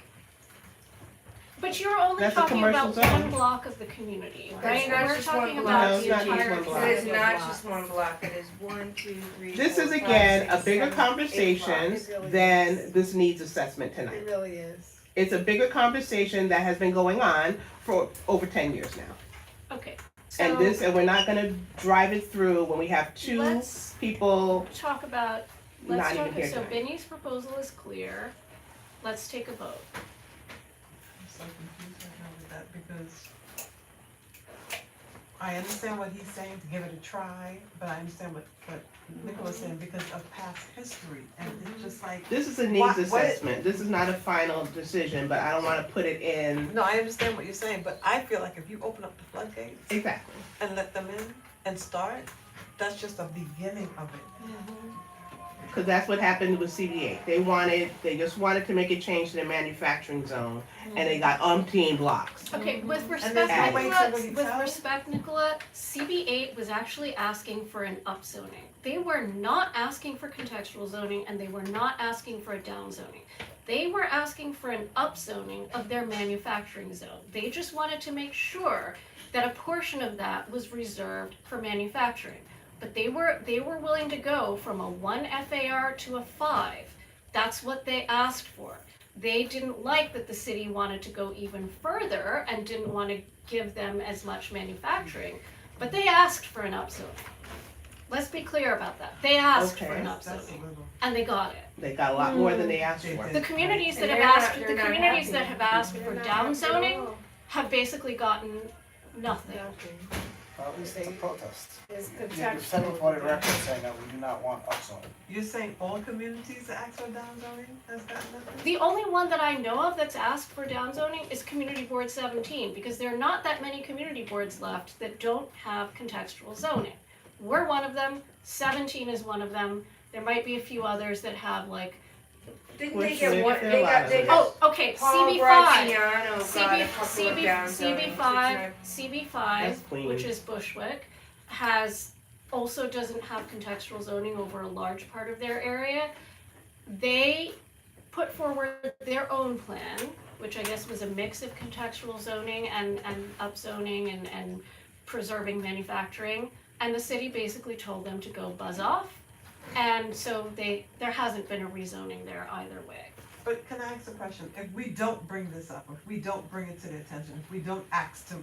But you're only That's a talking commercial about zone. one block of the community, right? not We're just talking one about block. the No, it's not entire just one block. It is community. not just one block, it is 1, 2, 3, This 4, is 5, again 6, a bigger 7, 8 conversation blocks. It really than is. this needs assessment tonight. It really is. It's a bigger conversation that has been going on for over 10 years now. Okay, And so we're not gonna drive it through when we have two let's people. talk about, Not let's even talk, here so tonight. Benny's proposal is clear. Let's take a vote. I'm so confused right now with that because I understand what he's saying to give it a try, but I understand what Nicola's saying because of past history and it's just like, This is a needs What- assessment. This is not a final decision, but I don't wanna put it in. no, I understand what you're saying, but I feel like if you open up the floodgates Exactly. and let them in and start, that's just a beginning of it. Cause that's what happened with CB8. They just wanted to make a change to the manufacturing zone and they got umpteen blocks. Okay, with there's respect, no way Nicola, to really with tell. respect, Nicola, CB8 was actually asking for an upzoning. They were not asking for contextual zoning and they were not asking for a downzoning. They were asking for an upzoning of their manufacturing zone. They just wanted to make sure that a portion of that was reserved for manufacturing. But they were willing to go from a 1 FAR to a 5. That's what they asked for. They didn't like that the city wanted to go even further and didn't want to give them as much manufacturing, but they asked for an upzoning. Let's be clear about that. They asked for Okay. an That's a upzoning, little. and they got it. They got a lot more than they asked They for. did. The communities that And have they're asked, the not communities that happy. have asked for They're not happy at downzoning all. have basically gotten nothing. It's a protest. It's You're setting contextual. for the record saying that we do not want upzoning. You're saying all communities that ask for downzoning has got nothing? The only one that I know of that's asked for downzoning is Community Board 17, because there are not that many community boards left that don't have contextual zoning. We're one of them, 17 is one of them, there might be a few others that have like, Didn't they Which get would one, fit they a lot got, of they it. got, oh, okay, Paul CB5. Graziano got a CB, couple of CB, downzones. CB5, That's CB5, clean. which is Bushwick, also doesn't have contextual zoning over a large part of their area. They put forward their own plan, which I guess was a mix of contextual zoning and upzoning and preserving manufacturing. And the city basically told them to go buzz off. And so there hasn't been a rezoning there either way. But can I ask a question? If we don't bring this up, if we don't bring it to their attention, if we don't ask to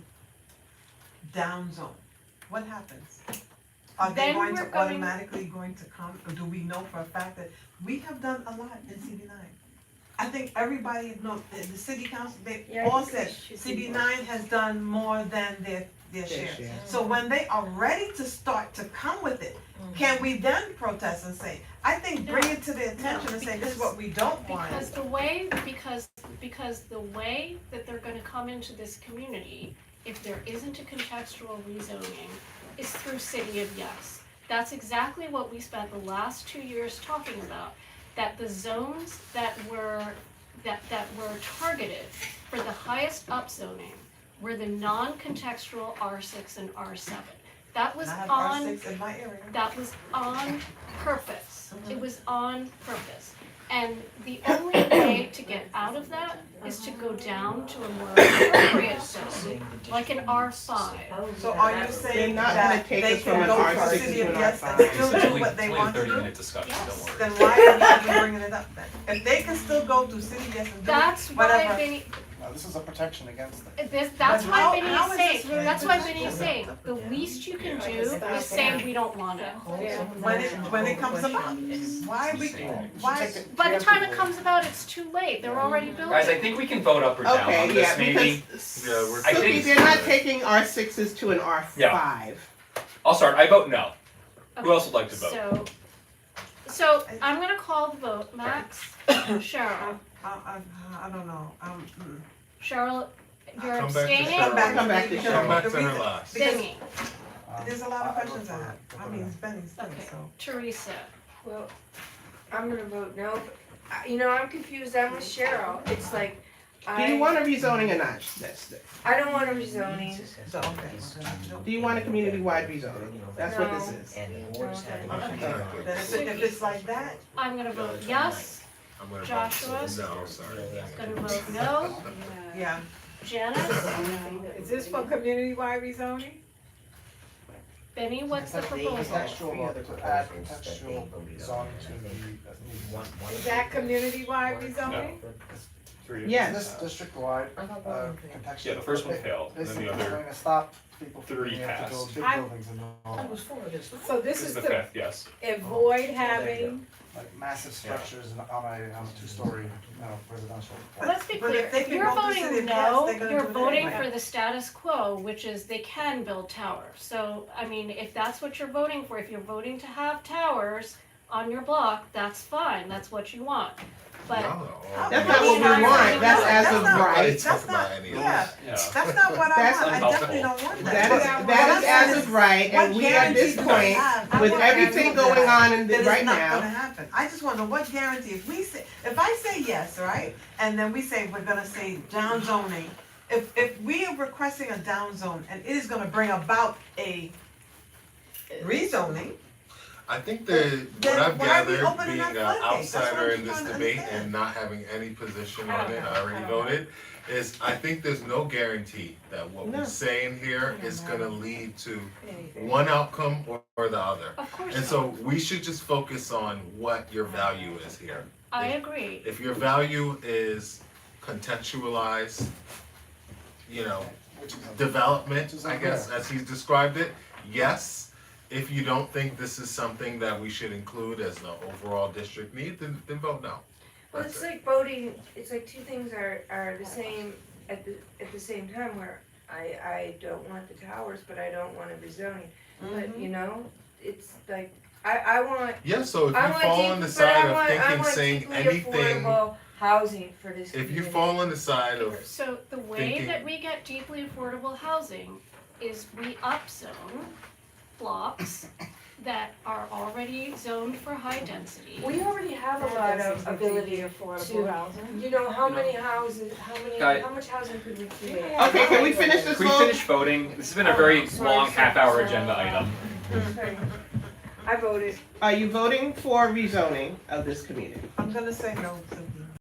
downzone, what happens? Are they Then going we're to going- automatically going to come, or do we know for a fact that we have done a lot in CB9? I think everybody knows, the city council, they Yeah, all I think said we should CB9 has done more than their share. share. So when they are ready to start to come with it, can we then protest and say, I think bring it to their attention and say, this is what we don't want. Because the way that they're gonna come into this community, if there isn't a contextual rezoning, is through City of Yes. That's exactly what we spent the last 2 years talking about, that the zones that were targeted for the highest upzoning were the non-contextual R6 and R7. That was I have on R6 in my area. that was on purpose. It was on purpose. And the only way to get out of that is to go down to a more appropriate zone, like an R5. So are you saying They're not that gonna take they us from can an go R6 to City to of an Yes R5? and still do what they want to do? 30-minute discussion, Yes. don't worry. Then why are you even bringing it up then? If they can still go to City Yes and do That's why whatever. Benny, Now, this is a protection against it. that's But why how- Benny how is is saying, this really that's why protected? Benny is saying, the least you can do Yeah. is say we don't want it. When it comes about, why we, why? By the time it comes about, it's too late, they're already building. Guys, I think we can vote up or down Okay, on this yeah, maybe. because Yeah, we're- I Suki, think- they're not taking R6s to an R5. I'll start, I vote no. Who else would like to vote? So, So I'm gonna call the vote. Max, Cheryl. I don't know, Cheryl, you're Come back to abstaining Cheryl. or Come back to you're Come back The to her reason- last. abstaining? there's a lot of I questions I vote have, for I it. mean, it's Benny's thing, Okay, so. Teresa. Well, I'm gonna vote no, but, you know, I'm confused, I'm with Cheryl, it's like, Do you want a rezoning or not? I don't want a rezoning. So, okay. Do you want a community-wide rezoning? That's what this is. Then if it's like that, I'm gonna vote yes. I'm gonna vote Joshua? no, sorry. Gonna vote no. yeah, Janice? Is this for community-wide rezoning? Benny, what's the proposal? Contextual, to add contextual zoning to the. Is that community-wide rezoning? Yes. This district-wide, contextual. Yeah, the first one failed, and then Basically, the other going to stop people from three being able to build passed. big I- buildings and all, So This is the to fifth, yes. avoid having, like massive structures on a two-story, residential. Let's be But clear, if they if can you're vote to voting sit yes, no, they're gonna you're do it voting anyway. for the status quo, which is they can build towers. So, I mean, if that's what you're voting for, if you're voting to have towers on your block, that's fine, that's what you want. But No. That's not what we want, that's as of That's not- right. Nobody talk That's about not- any of yeah. this. that's not what I That's want, I unhelpful. definitely don't want that. That is as of right, and we at this point, with everything going on in the, right That is not gonna now, happen. I just wanna know what guarantee, if I say yes, right, and then we say we're gonna say down zoning, if we are requesting a down zone and it is gonna bring about a rezoning, I think Then what I've why are we gathered, opening being up an floodgates? That's what outsider I'm in this trying to debate understand. and not having any position I on don't it, know. I already voted, is I think there's no guarantee that what No. we're saying here is gonna lead to one outcome or the other. of course And not. so we should just focus on what your value is here. I agree. If your value is contextualized, Which is development, Which is I guess, unfair. as he's described it, yes. If you don't think this is something that we should include as the overall district need, then vote no. Well, That's it's it. like voting, it's like two things are the same at the same time, where I don't want the towers, but I don't want a rezoning. But, you know, it's like, I want, Yeah, so if I you want fall deep, on the but side I of want, I thinking, want saying deeply anything, affordable housing for this if community. you fall on the side of, So the way thinking- that we get deeply affordable housing is we upzone blocks that are already zoned for high density. We already have a lot of ability affordable housing. you know, how many houses, Got it. how much housing could we create? okay, can we finish this Can we vote? finish voting? This has been a very Sorry, long half-hour sorry. agenda item. Sorry. I voted. Are you voting for rezoning of this community? I'm gonna say no to